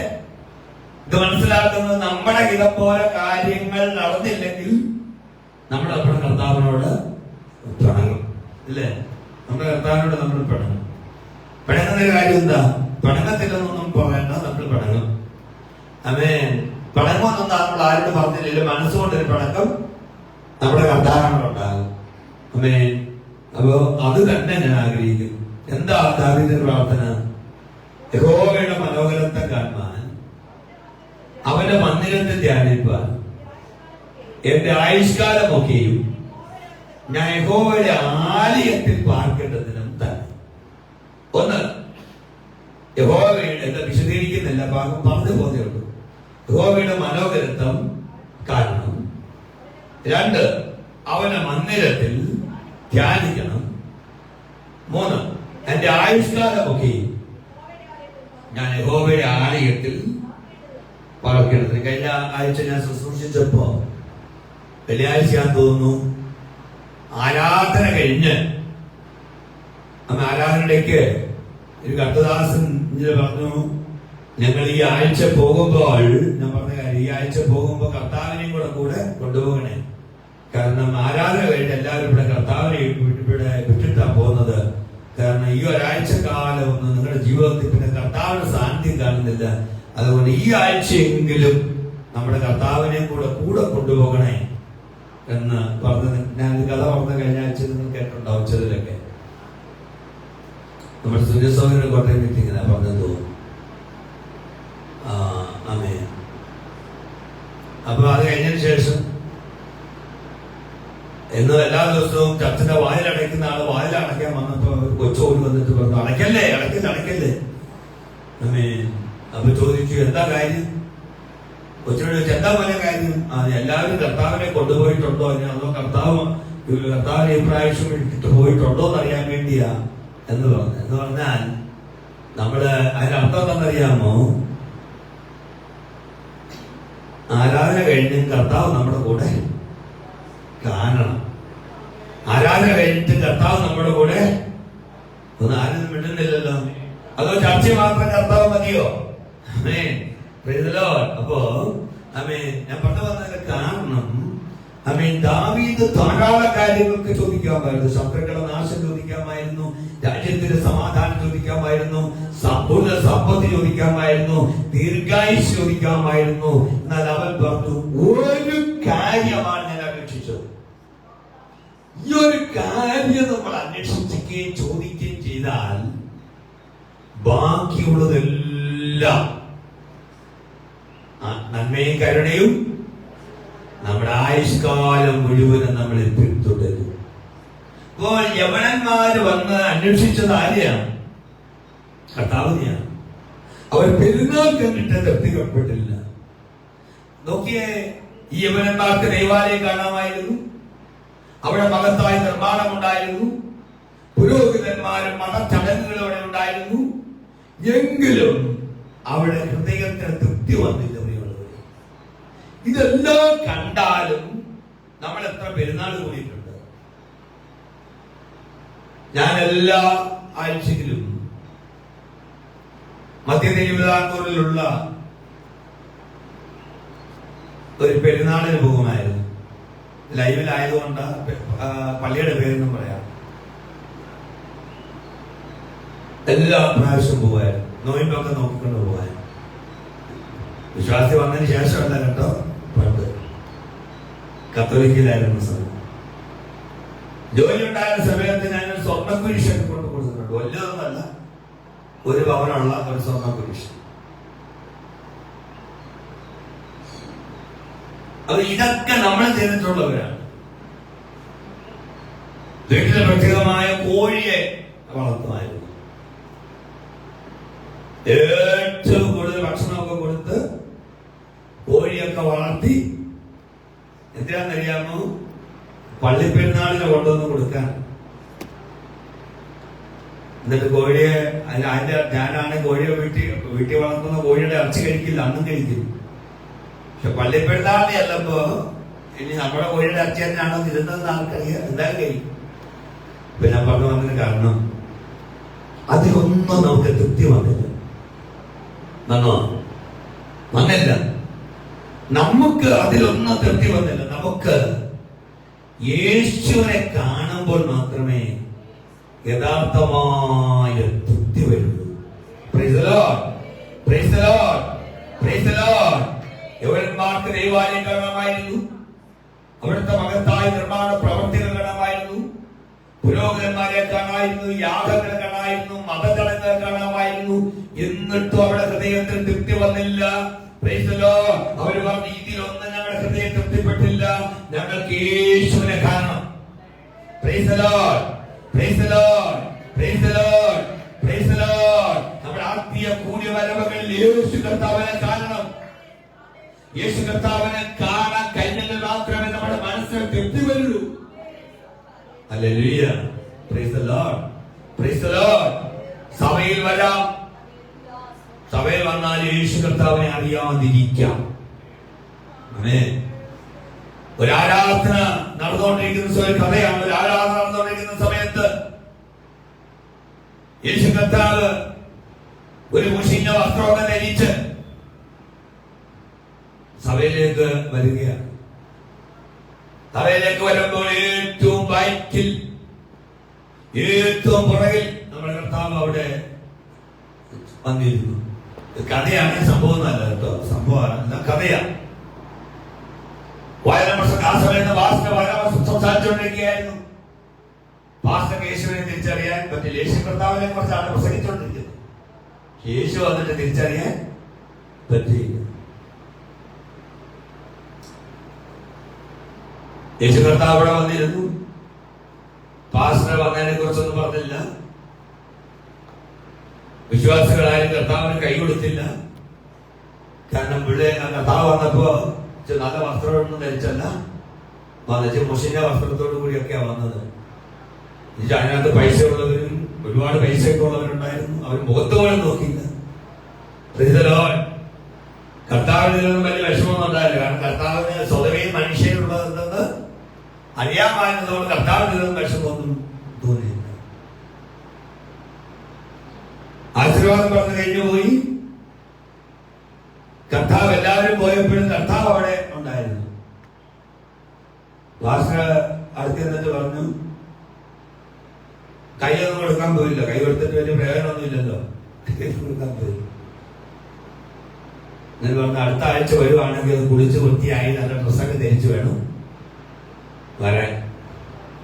Speaker 1: ഇത് മനസ്സിലാക്കുന്നത് നമ്മുടെ ഹിതം പോലെ കാര്യങ്ങൾ നടന്നില്ലെങ്കിൽ നമ്മുടെ കർത്താവിനോട് പിണങ്ങും, ഇല്ലേ? നമ്മുടെ കർത്താവിനോട് നമ്മൾ പിണങ്ങും. പിണങ്ങുന്ന കാര്യം എന്താ? പിണങ്ങത്തില്ലെന്നൊന്നും പറയണ്ട, നമ്മൾ പിണങ്ങും. ആമേൻ. പിണങ്ങുമെന്നൊന്നും നമ്മൾ ആരോട് പറഞ്ഞില്ലല്ലോ. മനസ്സുകൊണ്ടൊരു പിണക്കം നമ്മുടെ കർത്താവിനോടുണ്ടാകും. ആമേൻ. അപ്പോ അത് തന്നെ ഞാൻ ആഗ്രഹിക്കുന്നു. എന്താ ദാവീദിന്റെ പ്രാർത്ഥന? യഹോവയുടെ മനോഹരത്തെ കാണുവാൻ, അവന്റെ മന്ദിരത്തിൽ ധ്യാനിപ്പാൻ, എന്റെ ആയുഷ്കാലമൊക്കെയും ഞാൻ യഹോവയുടെ ആലയത്തിൽ പാർക്കേണ്ടതിനും തന്നെ. ഒന്ന്, യഹോവയുടെ, എന്താ വിശദീകരിക്കുന്നില്ല, പറഞ്ഞു പോതേ ഉള്ളൂ. യഹോവയുടെ മനോഹരത്വം കാണണം. രണ്ട്, അവന്റെ മന്ദിരത്തിൽ ധ്യാനിക്കണം. മൂന്ന്, എന്റെ ആയുഷ്കാലമൊക്കെയും ഞാൻ യഹോവയുടെ ആലയത്തിൽ പാർക്കേണ്ടതിന്. കഴിഞ്ഞ ആഴ്ച ഞാൻ ശുശ്രൂഷിച്ചപ്പോ, വെള്ളിയാഴ്ചയാന്ന് തോന്നുന്നു, ആരാധന കഴിഞ്ഞ് അന്ന് ആരാധനയിലേക്ക് ഒരു കർത്തദാസൻ പറഞ്ഞു, ഞങ്ങൾ ഈ ആഴ്ച പോകുമ്പോൾ, ഞാൻ പറഞ്ഞ കാര്യം, ഈ ആഴ്ച പോകുമ്പോൾ കർത്താവിനെയും കൂടെ കൊണ്ടുപോകണേ. കാരണം ആരാധന കഴിഞ്ഞ് എല്ലാവരും ഇവിടെ കർത്താവിനെ ഇവിടെ വിട്ടിട്ടാ പോകുന്നത്. കാരണം ഈ ഒരാഴ്ച കാലം ഒന്നും നിങ്ങളുടെ ജീവിതത്തിൽ പിന്നെ കർത്താവിന്റെ സാന്നിധ്യം കാണുന്നില്ല. അതുകൊണ്ട് ഈ ആഴ്ചയെങ്കിലും നമ്മുടെ കർത്താവിനെയും കൂടെ കൊണ്ടുപോകണേ എന്ന് പറഞ്ഞത്. ഞാൻ കഥ പറഞ്ഞ കഴിഞ്ഞ ആഴ്ച നിങ്ങൾ കേട്ടിട്ടുണ്ടാവും ചിലരൊക്കെ. നമ്മുടെ സൂര്യസൗകര്യ കോട്ടയം മീറ്റിംഗിനാ പറഞ്ഞത് തോന്നുന്നു. ആമേൻ. അപ്പൊ അത് കഴിഞ്ഞതിന് ശേഷം എന്ന് എല്ലാ ദിവസവും ചർച്ചിന്റെ വാതിലടയ്ക്കുന്ന ആള് വാതിലടയ്ക്കാൻ വന്നപ്പോ കൊച്ചോടി വന്നിട്ട് പറഞ്ഞു, അടയ്ക്കല്ലേ. ആമേൻ. അപ്പൊ ചോദിച്ചു, എന്താ കാര്യം? കൊച്ചിനോട് ചോദിച്ചു, എന്താ പോലെ കാര്യം? എല്ലാവരും കർത്താവിനെ കൊണ്ടുപോയിട്ടുണ്ടോ, അതോ കർത്താവിനെ ഈ പ്രാവശ്യം ഇട്ടിട്ട് പോയിട്ടുണ്ടോ എന്നറിയാൻ വേണ്ടിയാ എന്ന് പറഞ്ഞാൽ നമ്മള് അതിനർത്ഥം എന്താണെന്നറിയാമോ? ആരാധന കഴിഞ്ഞ് കർത്താവ് നമ്മുടെ കൂടെ കാണണം. ആരാധന കഴിഞ്ഞിട്ട് കർത്താവ് നമ്മുടെ കൂടെ ഒന്നും ആരും വിടുന്നില്ലല്ലോ. അതോ ചർച്ച മാത്രം കർത്താവ് മതിയോ? അപ്പോ ഞാൻ പറഞ്ഞു വന്നതിന്റെ കാരണം, ദാവീദ് ധാരാളം കാര്യങ്ങൾക്ക് ചോദിക്കാമായിരുന്നു. ശത്രുക്കളുടെ നാശം ചോദിക്കാമായിരുന്നു, രാജ്യത്തിന്റെ സമാധാനം ചോദിക്കാമായിരുന്നു, സമ്പൂർണ്ണ സമ്പത്ത് ചോദിക്കാമായിരുന്നു, ദീർഘായുസ് ചോദിക്കാമായിരുന്നു. എന്നാൽ അവൻ പറഞ്ഞു, ഒരു കാര്യമാണ് ഞാൻ അപേക്ഷിച്ചത്. ഈ ഒരു കാര്യം നമ്മൾ അന്വേഷിക്കുകയും ചോദിക്കുകയും ചെയ്താൽ ബാക്കിയുള്ളതെല്ലാം നന്മയും കരുണയും നമ്മുടെ ആയുഷ്കാലം മുഴുവനും നമ്മളെ പിന്തുടരും. അപ്പോൾ യവനന്മാര് വന്ന് അന്വേഷിച്ചത് ആരെയാണ്? കർത്താവിനെയാണ്. അവർ പെരുന്നാൾ കണ്ടിട്ട് തൃപ്തിപ്പെട്ടില്ല. നോക്കിയേ, ഈ യവനന്മാർക്ക് ദൈവാലയം കാണാമായിരുന്നു, അവിടെ മഹത്തായ നിർമ്മാണം ഉണ്ടായിരുന്നു, പുരോഹിതന്മാരും മതചടങ്ങുകളോടെ ഉണ്ടായിരുന്നു. എങ്കിലും അവിടെ ഹൃദയത്തിന് തൃപ്തി വന്നില്ല. ഇതെല്ലാം കണ്ടാലും നമ്മൾ എത്ര പെരുന്നാൾ കൂടിയിട്ടുണ്ട്. ഞാൻ എല്ലാ ആഴ്ചയിലും മധ്യ തിരുവിതാംകൂറിലുള്ള ഒരു പെരുന്നാളിന് പോകുമായിരുന്നു. ലൈവിലായതുകൊണ്ട് പള്ളിയുടെ പേരൊന്നും പറയാം. എല്ലാ പ്രാവശ്യവും പോകായിരുന്നു. നോയിമ്പൊക്കെ നോക്കിക്കൊണ്ട് പോകാൻ. വിശ്വാസി വന്നതിന് ശേഷമല്ല കേട്ടോ, പണ്ട് കത്തോലിക്കലായിരുന്ന സമയം, ജോലി ഉണ്ടായിരുന്ന സമയത്ത് ഞാൻ സ്വർണ്ണക്കുരിശൊക്കെ കൊണ്ട് കൊടുത്തിട്ടുണ്ട്. വല്ലതൊന്നുമല്ല, ഒരു പവനുള്ള ഒരു സ്വർണ്ണക്കുരിശ്. അത് ഇതൊക്കെ നമ്മൾ ചെയ്തിട്ടുള്ളവരാണ്. വീട്ടിലെ പ്രത്യേകമായ കോഴിയെ വളർത്തുമായിരുന്നു. ഏറ്റവും കൂടുതൽ ഭക്ഷണമൊക്കെ കൊടുത്ത് കോഴിയൊക്കെ വളർത്തി എന്തിനാണെന്നറിയാമോ? പള്ളിപ്പെരുന്നാളിന് കൊണ്ടുവന്ന് കൊടുക്കാൻ. എന്നിട്ട് കോഴിയെ ഞാനാണ് കോഴിയെ വീട്ടിൽ വളർത്തുന്ന കോഴിയുടെ ഇറച്ചി കഴിക്കില്ല, അന്നും കഴിക്കില്ല. പക്ഷെ പള്ളിപ്പെരുന്നാളിനെ അല്ലപ്പോ ഇനി നമ്മുടെ കോഴിയുടെ ഇറച്ചി തന്നെയാണോ ഇരുന്നതെന്ന് ആൾക്കറിയാം, എന്തായാലും കഴിക്കും. ഇപ്പൊ ഞാൻ പറഞ്ഞു വന്നതിന് കാരണം അതിലൊന്നും നമുക്ക് തൃപ്തി വന്നില്ല. വന്നില്ല. നമുക്ക് അതിലൊന്നും തൃപ്തി വന്നില്ല. നമുക്ക് യേശുവിനെ കാണുമ്പോൾ മാത്രമേ യഥാർത്ഥമായ തൃപ്തി വരുള്ളൂ. Praise the Lord, praise the Lord, praise the Lord. യവനന്മാർക്ക് ദൈവാലയം കാണാമായിരുന്നു, അവിടുത്തെ മഹത്തായ നിർമ്മാണ പ്രവർത്തികൾ കാണാമായിരുന്നു, പുരോഹിതന്മാരെ കാണാമായിരുന്നു, യാഗങ്ങൾ കാണാമായിരുന്നു, മതചടങ്ങുകൾ കാണാമായിരുന്നു. എന്നിട്ടും അവിടെ ഹൃദയത്തിൽ തൃപ്തി വന്നില്ല. അവര് പറഞ്ഞു, ഇതിലൊന്നും ഞങ്ങളുടെ ഹൃദയം തൃപ്തിപ്പെട്ടില്ല, ഞങ്ങൾക്ക് യേശുവിനെ കാണണം. നമ്മുടെ ആത്മീയ കൂടിയ വരവുകളിൽ യേശു കർത്താവിനെ കാണണം. യേശു കർത്താവിനെ കാണാൻ കഴിഞ്ഞെങ്കിൽ മാത്രമേ നമ്മുടെ മനസ്സിൽ തൃപ്തി വരുള്ളൂ. Hallelujah, price the Lord, praise the Lord. സഭയിൽ വരാം, സഭയിൽ വന്നാൽ യേശു കർത്താവിനെ അറിയാതിരിക്കാം. ഒരു ആരാധന നടന്നുകൊണ്ടിരിക്കുന്ന ഒരു കഥയാണ്. ഒരു ആരാധന നടന്നുകൊണ്ടിരിക്കുന്ന സമയത്ത് യേശു കർത്താവ് ഒരു മുഷിഞ്ഞ വസ്ത്രമൊക്കെ ധരിച്ച് സഭയിലേക്ക് വരികയാണ്. സഭയിലേക്ക് വരുമ്പോൾ ഏറ്റവും ബാക്കിൽ, ഏറ്റവും പുറകിൽ നമ്മുടെ കർത്താവ് അവിടെ വന്നിരുന്നു. കഥയാണ്, സംഭവം എന്നല്ല കേട്ടോ, സംഭവമാണ്, കഥയാണ്. ആ സമയത്ത് സംസാരിച്ചുകൊണ്ടിരിക്കുകയായിരുന്നു. പാസ്റ്റർ യേശുവിനെ തിരിച്ചറിയാൻ പറ്റില്ല. യേശു കർത്താവിനെ കുറിച്ചാണ് പ്രസംഗിച്ചുകൊണ്ടിരിക്കുന്നത്. യേശു വന്നിട്ട് തിരിച്ചറിയാൻ പറ്റിയില്ല. യേശു കർത്താവ് അവിടെ വന്നിരുന്നു. പാസ്റ്റർ വന്നതിനെ കുറിച്ചൊന്നും പറഞ്ഞില്ല. വിശ്വാസികളായാലും കർത്താവിന് കൈ കൊടുത്തില്ല. കാരണം കർത്താവ് വന്നപ്പോ നല്ല വസ്ത്രമൊന്നും ധരിച്ചല്ല വന്നിട്ട് മുഷിന്റെ വസ്ത്രത്തോടു കൂടിയൊക്കെയാ വന്നത്. അതിനകത്ത് പൈസ ഉള്ളവരും ഒരുപാട് പൈസയൊക്കെ ഉള്ളവരുണ്ടായിരുന്നു. അവർ മുഖത്ത് പോലും നോക്കിയില്ല. കർത്താവിന് ഇതിലൊന്നും വലിയ വിഷമമൊന്നും ഉണ്ടായില്ല. കാരണം കർത്താവിന് സ്വതവേ മനുഷ്യരുള്ളതെന്ന് അറിയാമായിരുന്നതുകൊണ്ട് കർത്താവിന് ഇതിലൊന്നും വിഷമമൊന്നും തോന്നിയില്ല. ആശീർവാദം പറഞ്ഞു കഴിഞ്ഞു പോയി. കർത്താവ് എല്ലാവരും പോയപ്പോഴും കർത്താവ് അവിടെ ഉണ്ടായിരുന്നു. പാസ്റ്റർ അടുത്ത് നിന്നിട്ട് പറഞ്ഞു, കൈയൊന്നും കൊടുക്കാൻ പോയില്ല. കൈ കൊടുത്തിട്ട് വലിയ പ്രയോജനമൊന്നും ഇല്ലല്ലോ, കൊടുക്കാൻ പോയി. ഞാൻ പറഞ്ഞു, അടുത്ത ആഴ്ച വരുവാണെങ്കിൽ അത് കുളിച്ച് വൃത്തിയായി നല്ല ഡ്രസ്സൊക്കെ ധരിച്ചു വേണം വരാൻ.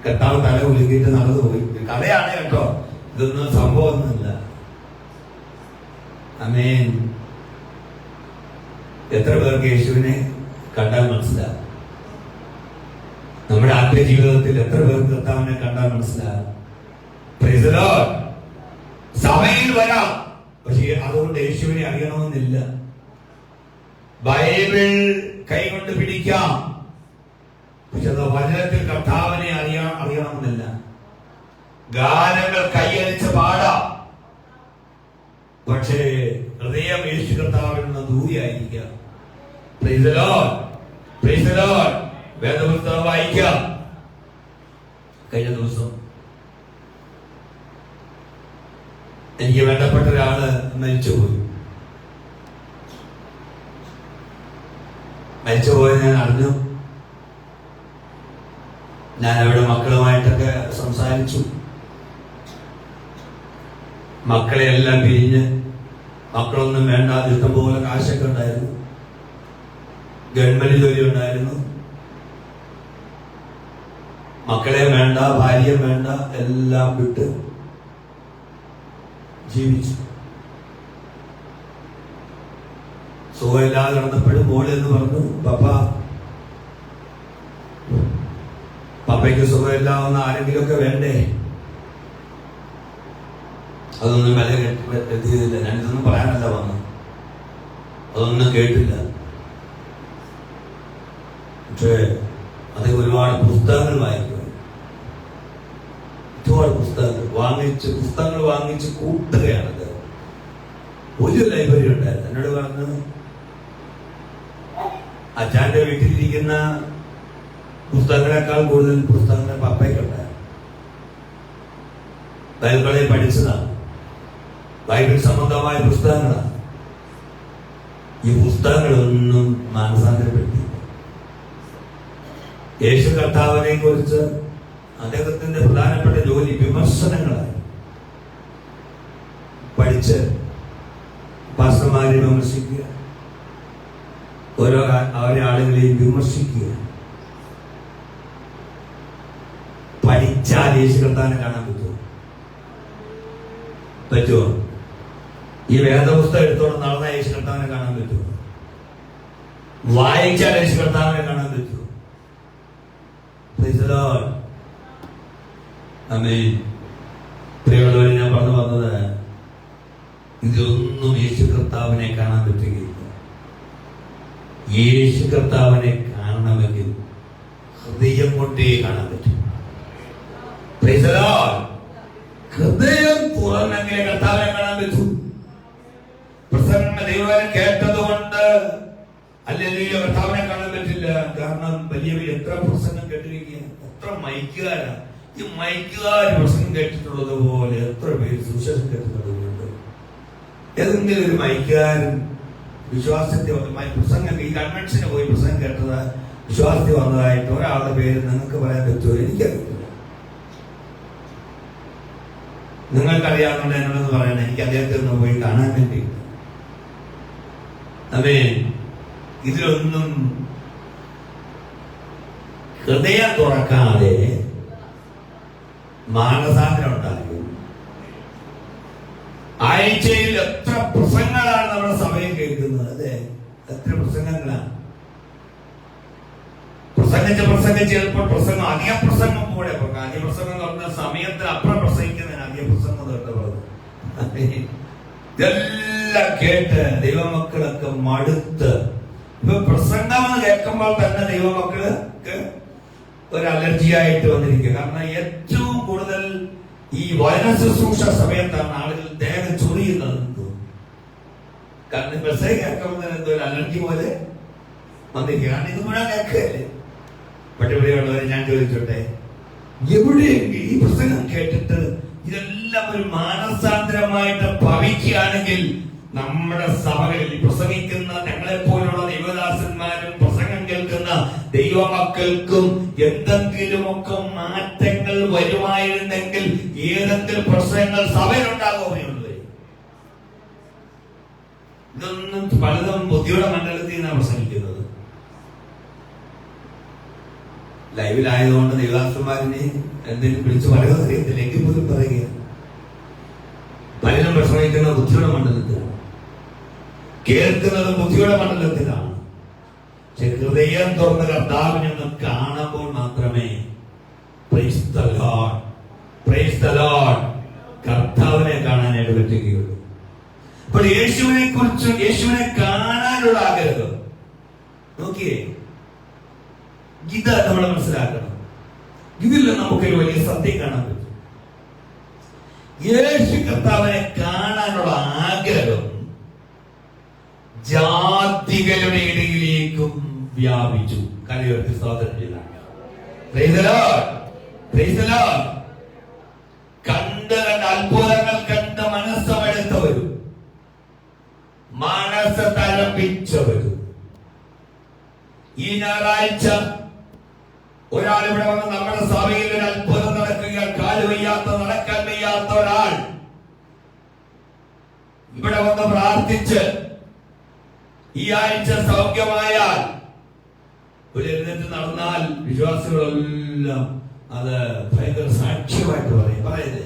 Speaker 1: കർത്താവ് തല കുലുക്കിയിട്ട് നടന്നു പോയി. കഥയാണ് കേട്ടോ, ഇതൊന്നും സംഭവമൊന്നുമില്ല. ആമേൻ. എത്ര പേർക്ക് യേശുവിനെ കണ്ടാൽ മനസ്സിലാവും? നമ്മുടെ നമ്മുടെ ജീവിതത്തിൽ എത്ര പേർക്ക് കർത്താവിനെ കണ്ടാൽ മനസ്സിലാകും? Price the Lord. സഭയിൽ വരാം, പക്ഷേ അതുകൊണ്ട് യേശുവിനെ അറിയണമെന്നില്ല. ബൈബിൾ കൈകൊണ്ട് പിടിക്കാം, പക്ഷെ അത് വചനത്തിൽ കർത്താവിനെ അറിയണമെന്നില്ല. ഗാനങ്ങൾ കൈയടിച്ച് പാടാം, പക്ഷേ ഹൃദയം യേശു കർത്താവിൽ നിന്ന് ദൂരെയായിരിക്കാം. Praise the Lord, praise the Lord. വേദപുസ്തകം വായിക്കാം. കഴിഞ്ഞ ദിവസം എനിക്ക് വേണ്ടപ്പെട്ട ഒരാള് മരിച്ചുപോയി. മരിച്ചുപോയത് ഞാൻ അറിഞ്ഞു. ഞാൻ അവിടെ മക്കളുമായിട്ടൊക്കെ സംസാരിച്ചു. മക്കളെ എല്ലാം പിരിഞ്ഞ്, മക്കളൊന്നും വേണ്ട, ഇഷ്ടംപോലെ കാശൊക്കെ ഉണ്ടായിരുന്നു, ഗവൺമെന്റ് ജോലി ഉണ്ടായിരുന്നു, മക്കളെ വേണ്ട, ഭാര്യയും വേണ്ട, എല്ലാം വിട്ട് ജീവിച്ചു. സുഖമില്ലാതെ കിടന്നപ്പോഴും മോള് എന്ന് പറഞ്ഞു, പപ്പയ്ക്ക് സുഖമില്ലാവുന്ന ആരെങ്കിലുമൊക്കെ വേണ്ടേ? അതൊന്നും വില എത്തിയതില്ല. ഞാനിതൊന്നും പറയാനല്ല വന്നു, അതൊന്നും കേട്ടില്ല. പക്ഷേ അത് ഒരുപാട് പുസ്തകങ്ങൾ വായിക്കും, ഒരുപാട് പുസ്തകങ്ങൾ വാങ്ങിച്ച് കൂട്ടുകയാണത്. ഒരു ലൈബ്രറി ഉണ്ടായിരുന്നു. എന്നോട് പറഞ്ഞു, അച്ഛൻ്റെ വീട്ടിലിരിക്കുന്ന പുസ്തകങ്ങളെക്കാൾ കൂടുതൽ പുസ്തകങ്ങൾ പപ്പയ്ക്കുണ്ടായിരുന്നു. ബൈബിളിൽ പഠിച്ചതാണ്, ബൈബിൾ സംബന്ധമായ പുസ്തകങ്ങളാണ്. ഈ പുസ്തകങ്ങളൊന്നും മാനസാന്തരപ്പെടുത്തി. യേശു കർത്താവിനെ കുറിച്ച് അദ്ദേഹത്തിന്റെ പ്രധാനപ്പെട്ട ജോലി വിമർശനങ്ങളായി. പഠിച്ച് പാസ്റ്റർമാരെ വിമർശിക്കുക, ഓരോ ആളുകളെയും വിമർശിക്കുക. പഠിച്ചാൽ യേശു കർത്താവിനെ കാണാൻ പറ്റുമോ? ഈ വേദപുസ്തകം എടുത്തോണ്ട് നടന്ന യേശു കർത്താവിനെ കാണാൻ പറ്റുമോ? വായിച്ചാൽ യേശു കർത്താവിനെ കാണാൻ പറ്റുമോ? പ്രിയമുള്ളവരെ, ഞാൻ പറഞ്ഞു വന്നത്, ഇതൊന്നും യേശു കർത്താവിനെ കാണാൻ പറ്റുകയില്ല. യേശു കർത്താവിനെ കാണണമെങ്കിൽ ഹൃദയം കൊണ്ടേ കാണാൻ പറ്റും. ഹൃദയം തുറന്നെങ്കിലേ കർത്താവിനെ കാണാൻ പറ്റൂ. പ്രസംഗം ദൈവം കേട്ടത് കൊണ്ട് അല്ലെങ്കിൽ കർത്താവിനെ കാണാൻ പറ്റില്ല. കാരണം വലിയ എത്ര പ്രസംഗം കേട്ടിരിക്കുക, എത്ര മൈക്കുകാരാ. ഈ മൈക്കുകാർ പ്രസംഗം കേട്ടിട്ടുള്ളത് പോലെ എത്ര പേര് സുവിശേഷം കേട്ടിട്ടുള്ളതുകൊണ്ട്. ഏതെങ്കിലും ഒരു മൈക്കുകാരൻ വിശ്വാസത്തിൽ പ്രസംഗം, ഈ കൺവെൻഷന് പോയി പ്രസംഗം കേട്ടത് വിശ്വാസത്തിൽ വന്നതായിട്ട് ഒരാളുടെ പേര് നിങ്ങൾക്ക് പറയാൻ പറ്റുമോ? എനിക്കറിയില്ല. നിങ്ങൾക്കറിയാവുന്ന എന്നോടൊന്ന് പറയണം. എനിക്ക് അദ്ദേഹത്തെ ഒന്ന് പോയി കാണാൻ വേണ്ടി. അതെ, ഇതിലൊന്നും ഹൃദയം തുറക്കാതെ മാനസാന്തരം ഉണ്ടാകും. ആഴ്ചയിൽ എത്ര പ്രസംഗങ്ങളാണ് നമ്മുടെ സഭയിൽ കേൾക്കുന്നത്? അതെ, എത്ര പ്രസംഗങ്ങളാണ്. പ്രസംഗിച്ച് ചിലപ്പോൾ പ്രസംഗം അധിക പ്രസംഗം കൂടെ. അധിക പ്രസംഗം എന്ന് പറഞ്ഞ സമയത്തിന് അപ്പുറം പ്രസംഗിക്കുന്നതിന് അധിക പ്രസംഗം കേട്ടത്. ഇതെല്ലാം കേട്ട് ദൈവമക്കളൊക്കെ മടുത്ത്, ഇപ്പൊ പ്രസംഗം എന്ന് കേൾക്കുമ്പോൾ തന്നെ ദൈവമക്കൾക്ക് ഒരു അലർജിയായിട്ട് വന്നിരിക്കുക. കാരണം ഏറ്റവും കൂടുതൽ ഈ വചന ശുശ്രൂഷ സമയത്താണ് ആളുകൾ ദേഹം ചൊറിയുന്നത്. കാരണം പ്രസംഗം കേൾക്കുമ്പോൾ എന്തോ ഒരു അലർജി പോലെ വന്നിരിക്കുക. കാരണം ഇത് മുഴുവൻ കേൾക്കല്ലേ. പട്ടിപടിയുള്ളവരെ ഞാൻ ചോദിച്ചോട്ടെ, എവിടെയെങ്കിലും ഈ പ്രസംഗം കേട്ടിട്ട് ഇതെല്ലാം ഒരു മാനസാന്തരമായിട്ട് ഭവിക്കുകയാണെങ്കിൽ നമ്മുടെ സഭകളിൽ പ്രസംഗിക്കുന്ന ഞങ്ങളെ പോലുള്ള ദൈവദാസന്മാരും പ്രസംഗം കേൾക്കുന്ന ദൈവമക്കൾക്കും എന്തെങ്കിലുമൊക്കെ മാറ്റങ്ങൾ വരുമായിരുന്നെങ്കിൽ ഏതെങ്കിലും പ്രശ്നങ്ങൾ സഭയിലുണ്ടാകുകയുള്ളൂ. ഇതൊന്നും പലതും ബുദ്ധിയുടെ മണ്ഡലത്തിൽ നിന്നാണ് പ്രസംഗിക്കുന്നത്. ലൈവിലായതുകൊണ്ട് ദൈവദാസന്മാരിനെ എന്തെങ്കിലും വിളിച്ചു പറയുന്നത് അറിയത്തില്ല, എങ്കിൽ പോലും പറയുക. പലരും പ്രസംഗിക്കുന്ന ബുദ്ധിയുടെ മണ്ഡലത്തിലാണ്, കേൾക്കുന്നത് ബുദ്ധിയുടെ മണ്ഡലത്തിലാണ്. പക്ഷെ ഹൃദയം തുറന്ന് കർത്താവിനെ ഒന്ന് കാണുമ്പോൾ മാത്രമേ കർത്താവിനെ കാണാനായിട്ട് പറ്റുകയുള്ളൂ. അപ്പോൾ യേശുവിനെ കുറിച്ച്, യേശുവിനെ കാണാനുള്ള ആഗ്രഹം നോക്കിയേ, ഇത് നമ്മൾ മനസ്സിലാക്കണം. ഇതിൽ നമുക്കൊരു വലിയ സത്യം കാണാൻ പറ്റും. യേശു കർത്താവിനെ കാണാനുള്ള ആഗ്രഹം ജാതികളുടെ ഇടയിലേക്കും വ്യാപിച്ചു. കലയുയർത്തി സ്തോത്രം ചെയ്ത കണ്ട് അത്ഭുതങ്ങൾ കണ്ട് മനസ്സമെടുത്തവരും മനസ്സ് തലപ്പിച്ചവരും. ഈ ഞായറാഴ്ച ഒരാൾ ഇവിടെ വന്ന് നമ്മുടെ സഭയിൽ ഒരു അത്ഭുതം നടക്കുകയാൽ, കാല് വയ്യാത്ത, നടക്കാൻ വയ്യാത്ത ഒരാൾ ഇവിടെ വന്ന് പ്രാർത്ഥിച്ച് ഈ ആഴ്ച സൗഖ്യമായാൽ, ഒരു എഴുന്നേറ്റ് നടന്നാൽ വിശ്വാസികളെല്ലാം അത് ഭയങ്കര സാക്ഷ്യമായിട്ട് പറയുന്നത്.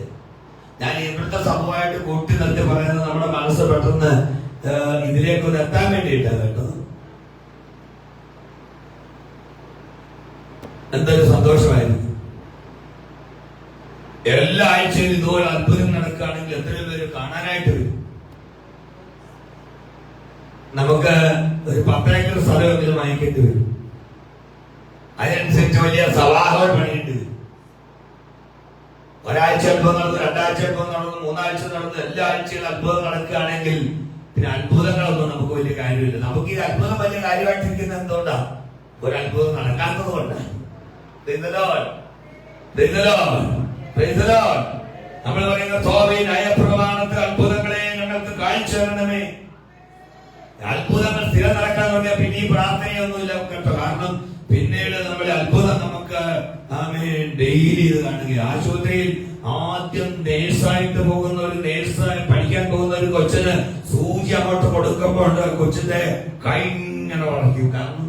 Speaker 1: ഞാൻ ഇവിടുത്തെ സംഭവമായിട്ട് കൂട്ടി നിർത്തി പറയുന്നത് നമ്മുടെ മനസ്സ് പെട്ടെന്ന് ഇതിലേക്കൊന്ന് എത്താൻ വേണ്ടിയിട്ടാണ് കേട്ടോ. എന്തൊരു സന്തോഷമായിരുന്നു. എല്ലാ ആഴ്ചയിലും ഇതുപോലെ അത്ഭുതം നടക്കുകയാണെങ്കിൽ എത്രയോ പേര് കാണാനായിട്ട് വരും. നമുക്ക് ഒരു 10 ഏക്കർ സ്ഥലമെങ്കിലും വാങ്ങിക്കേണ്ടി വരും. അതിനനുസരിച്ച് വലിയ സവാഹങ്ങൾ പണിയേണ്ടി വരും. ഒരാഴ്ച അത്ഭുതം നടന്നു, 2 ആഴ്ച അത്ഭുതം നടന്നു, 3 ആഴ്ച നടന്നു, എല്ലാ ആഴ്ചയിലും അത്ഭുതം നടക്കുകയാണെങ്കിൽ പിന്നെ അത്ഭുതങ്ങളൊന്നും നമുക്ക് വലിയ കാര്യമില്ല. നമുക്ക് ഈ അത്ഭുതം വലിയ കാര്യമായിട്ടിരിക്കുന്നത് എന്തുകൊണ്ടാണ്? ഒരു അത്ഭുതം നടക്കാത്തത് കൊണ്ടാണ്. നമ്മൾ പറയുന്ന ന്യായപ്രമാണത്തിൽ അത്ഭുതങ്ങളെ ഞങ്ങൾക്ക് കാഴ്ച തരണമേ. അത്ഭുതങ്ങൾ സ്ഥിരം നടക്കാൻ തുടങ്ങിയാൽ പിന്നെ ഈ പ്രാർത്ഥനയൊന്നുമില്ല കേട്ടോ. കാരണം പിന്നീട് നമ്മുടെ അത്ഭുതം നമുക്ക് ഡെയിലി ഇത് കാണുക. ആശുപത്രിയിൽ ആദ്യം നേഴ്സായിട്ട് പോകുന്ന ഒരു നേഴ്സായി പഠിക്കാൻ പോകുന്ന ഒരു കൊച്ചിന് സൂചി അങ്ങോട്ട് കൊടുക്കുമ്പോൾ കൊച്ചിന്റെ കൈ ഇങ്ങനെ വളയ്ക്കും. കാരണം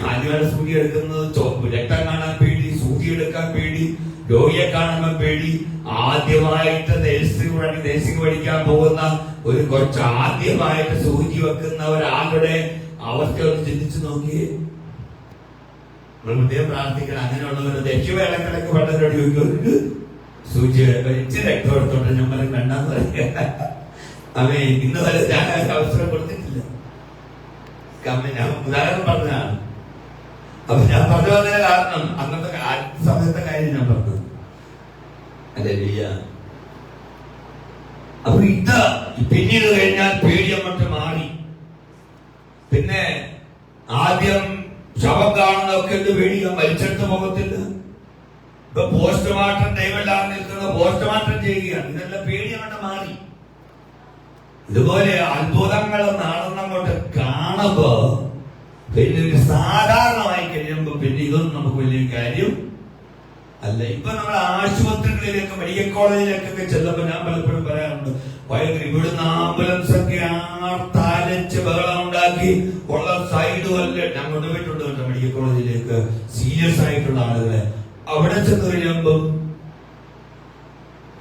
Speaker 1: ആദ്യമായിട്ട് സൂചി എടുക്കുന്നത് രക്തം കാണാൻ പേടി, സൂചി എടുക്കാൻ പേടി, രോഗിയെ കാണുമ്പോൾ പേടി. ആദ്യമായിട്ട് നേഴ്സിംഗ് പഠിക്കാൻ പോകുന്ന ഒരു കൊച്ച് ആദ്യമായിട്ട് സൂചി വെക്കുന്ന ഒരാളുടെ അവസ്ഥ ഒന്ന് ചിന്തിച്ചു നോക്കിയേ. നമ്മൾ പ്രത്യേകം പ്രാർത്ഥിക്കണം. അങ്ങനെയുള്ളവർ ദക്ഷിണക്കിടക്ക് വെള്ളത്തോട് ചോദിക്കും, സൂചി ഇച്ചിരി രക്തം എടുത്തോട്ടെ, ഞാൻ പറയും വേണ്ടെന്ന് പറയുക. ഇന്ന് വരെ ഞാൻ അവസരം കൊടുത്തിട്ടില്ല. ഞാൻ ഉദാഹരണം പറഞ്ഞതാണ്. അപ്പൊ ഞാൻ പറഞ്ഞു വന്നതിന് കാരണം അന്നത്തെ സമയത്തെ കാര്യം ഞാൻ പറഞ്ഞത്. അല്ലെ, അപ്പൊ ഇത് പിന്നീട് കഴിഞ്ഞാൽ പേടി അങ്ങോട്ട് മാറി. പിന്നെ ആദ്യം ശവം കാണുന്നതൊക്കെ എന്ത് പേടിയാ, മരിച്ചെടുത്ത് പോകത്തില്ല. ഇപ്പൊ പോസ്റ്റ്മോർട്ടം ടൈമെല്ലാം നിൽക്കുന്ന പോസ്റ്റ്മോർട്ടം ചെയ്യുകയാണ്. ഇതെല്ലാം പേടി അങ്ങോട്ട് മാറി. ഇതുപോലെ അത്ഭുതങ്ങൾ നാളെന്നങ്ങോട്ട് കാണുമ്പോ പിന്നെ സാധാരണമായി കഴിയുമ്പോ പിന്നെ ഇതൊന്നും നമുക്ക് വലിയ കാര്യം അല്ല. ഇപ്പൊ നമ്മൾ ആശുപത്രികളിലേക്ക്, മെഡിക്കൽ കോളേജിലേക്കൊക്കെ ചെല്ലുമ്പോ ഞാൻ പലപ്പോഴും പറയാറുണ്ട്, ഭയങ്കര ഇവിടുന്ന് ആംബുലൻസ് ഒക്കെ താലച്ച് ബഹളം ഉണ്ടാക്കി ഉള്ള സൈഡും അല്ല. ഞാൻ കൊണ്ടുപോയിട്ടുണ്ട് കേട്ടോ മെഡിക്കൽ കോളേജിലേക്ക് സീരിയസ് ആയിട്ടുള്ള ആളുകളെ. അവിടെ ചെന്ന് കഴിയുമ്പം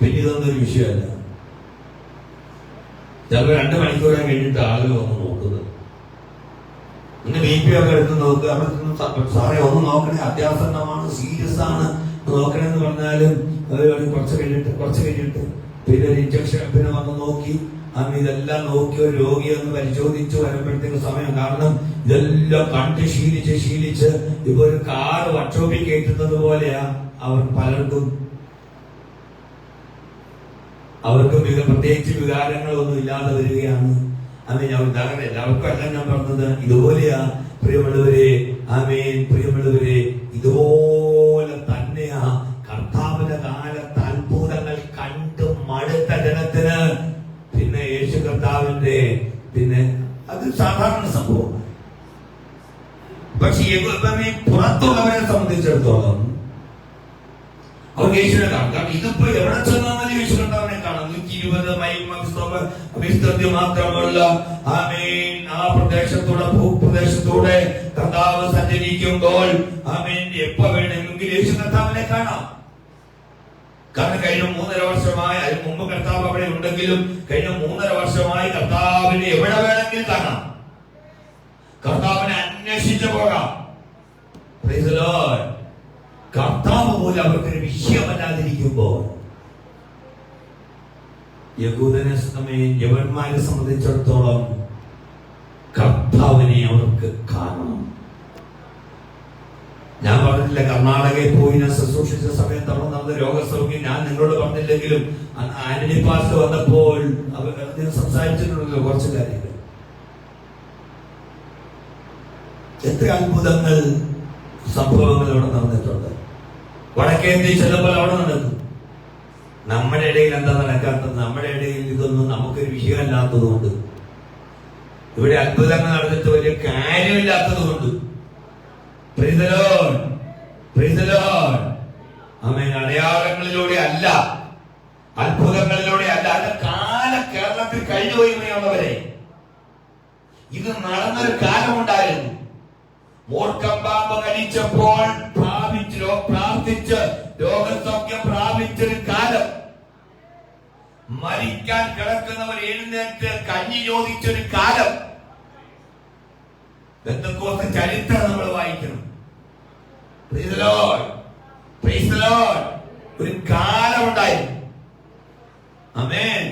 Speaker 1: പിന്നെ ഇതൊന്നും ഒരു വിഷയമല്ല. ചിലപ്പോൾ 2 മണിക്കൂറായി കഴിഞ്ഞിട്ട് ആളുകൾ വന്ന് നോക്കുന്നത്. പിന്നെ BP ഒക്കെ എടുത്ത് നോക്കുക. അവിടെ സാറേ ഒന്ന് നോക്കണേ, അത്യാസന്നമാണ്, സീരിയസ് ആണ്, നോക്കണെന്ന് പറഞ്ഞാലും കുറച്ച് കഴിഞ്ഞിട്ട് പിന്നെ ഒരു ഇഞ്ചക്ഷൻ പിന്നെ വന്ന് നോക്കി ഇതെല്ലാം നോക്കി ഒരു രോഗിയെ ഒന്ന് പരിശോധിച്ചു വരുമ്പോഴത്തേക്ക് സമയം. കാരണം ഇതെല്ലാം കണ്ട് ശീലിച്ച് ഇപ്പൊ ഒരു കാറ് വർക്ക്ഷോപ്പിൽ കയറ്റുന്നത് പോലെയാ അവർ പലർക്കും. അവർക്കും പ്രത്യേകിച്ച് വികാരങ്ങളൊന്നും ഇല്ലാതെ വരികയാണ്. ഞാൻ ഉദാഹരണം എല്ലാവർക്കും അല്ല ഞാൻ പറഞ്ഞത്. ഇതുപോലെയാ പ്രിയമുള്ളവരെ, പ്രിയമുള്ളവരെ, ഇതുപോലെ തന്നെയാ കർത്താവിന്റെ കാലത്ത് അത്ഭുതങ്ങൾ കണ്ട് മടുത്ത ജനത്തിന് പിന്നെ യേശു കർത്താവിന്റെ പിന്നെ അത് സാധാരണ സംഭവമാണ്. പക്ഷെ പുറത്തുള്ളവരെ സംബന്ധിച്ചിടത്തോളം അവർക്ക് യേശുവിനെ കാണും. കാരണം ഇതിപ്പോ എവിടെ ചെന്നാലും യേശു കർത്താവിനെ കാണാം. 120 മൈൽ വിസ്തൃതി മാത്രമുള്ള ആ പ്രദേശത്തൂടെ, ഭൂപ്രദേശത്തൂടെ കർത്താവ് സഞ്ചരിക്കുമ്പോൾ എപ്പോ വേണമെങ്കിൽ യേശു കർത്താവിനെ കാണാം. കാരണം കഴിഞ്ഞ 3.5 വർഷമായി, അതിന് മുമ്പ് കർത്താവ് അവിടെ ഉണ്ടെങ്കിലും കഴിഞ്ഞ 3.5 വർഷമായി കർത്താവിനെ എവിടെ വേണമെങ്കിലും കാണാം. കർത്താവിനെ അന്വേഷിച്ചു പോകാം. കർത്താവ് പോലും അവർക്കൊരു വിഷയമല്ലാതിരിക്കുമ്പോൾ യവന്മാരെ സംബന്ധിച്ചിടത്തോളം കർത്താവിനെ അവർക്ക് കാണണം. ഞാൻ പറഞ്ഞില്ല, കർണാടകയിൽ പോയി ഞാൻ ശുശ്രൂഷിച്ച സമയത്ത് അവിടെ നടന്ന രോഗസൗഖ്യം ഞാൻ നിങ്ങളോട് പറഞ്ഞില്ലെങ്കിലും ആന്റണി പാസ്റ്റർ വന്നപ്പോൾ അദ്ദേഹം സംസാരിച്ചിട്ടുണ്ടല്ലോ കുറച്ച് കാര്യങ്ങൾ. എത്ര അത്ഭുതങ്ങൾ സംഭവങ്ങൾ അവിടെ നടന്നിട്ടുണ്ട്. വടക്കേന്ത്യ ചെല്ലുമ്പോൾ അവിടെ നടക്കും. നമ്മുടെ ഇടയിൽ എന്താ നടക്കാത്തത്? നമ്മുടെ ഇടയിൽ ഇതൊന്നും നമുക്കൊരു വിഷയമല്ലാത്തത് കൊണ്ട്, ഇവിടെ അത്ഭുതങ്ങൾ നടന്നിട്ട് വലിയ കാര്യമില്ലാത്തത് കൊണ്ട്. അടയാളങ്ങളിലൂടെ അല്ല, അത്ഭുതങ്ങളിലൂടെ അല്ല. അത് കാലം കേരളത്തിൽ കഴിഞ്ഞുപോയി ഉള്ളവരെ. ഇത് നടന്നൊരു കാലമുണ്ടായിരുന്നു. മൂർഖമ്പാമ്പ് കടിച്ചപ്പോൾ പ്രാർത്ഥിച്ച് രോഗസൗഖ്യം പ്രാപിച്ചൊരു കാലം. മരിക്കാൻ കിടക്കുന്നവർ എഴുന്നേറ്റ് കഞ്ഞി ചോദിച്ചൊരു കാലം. പെന്തക്കോസ്ത് ചരിത്രം നമ്മൾ വായിക്കണം. ഒരു കാലം ഉണ്ടായിരുന്നു. ആമേൻ.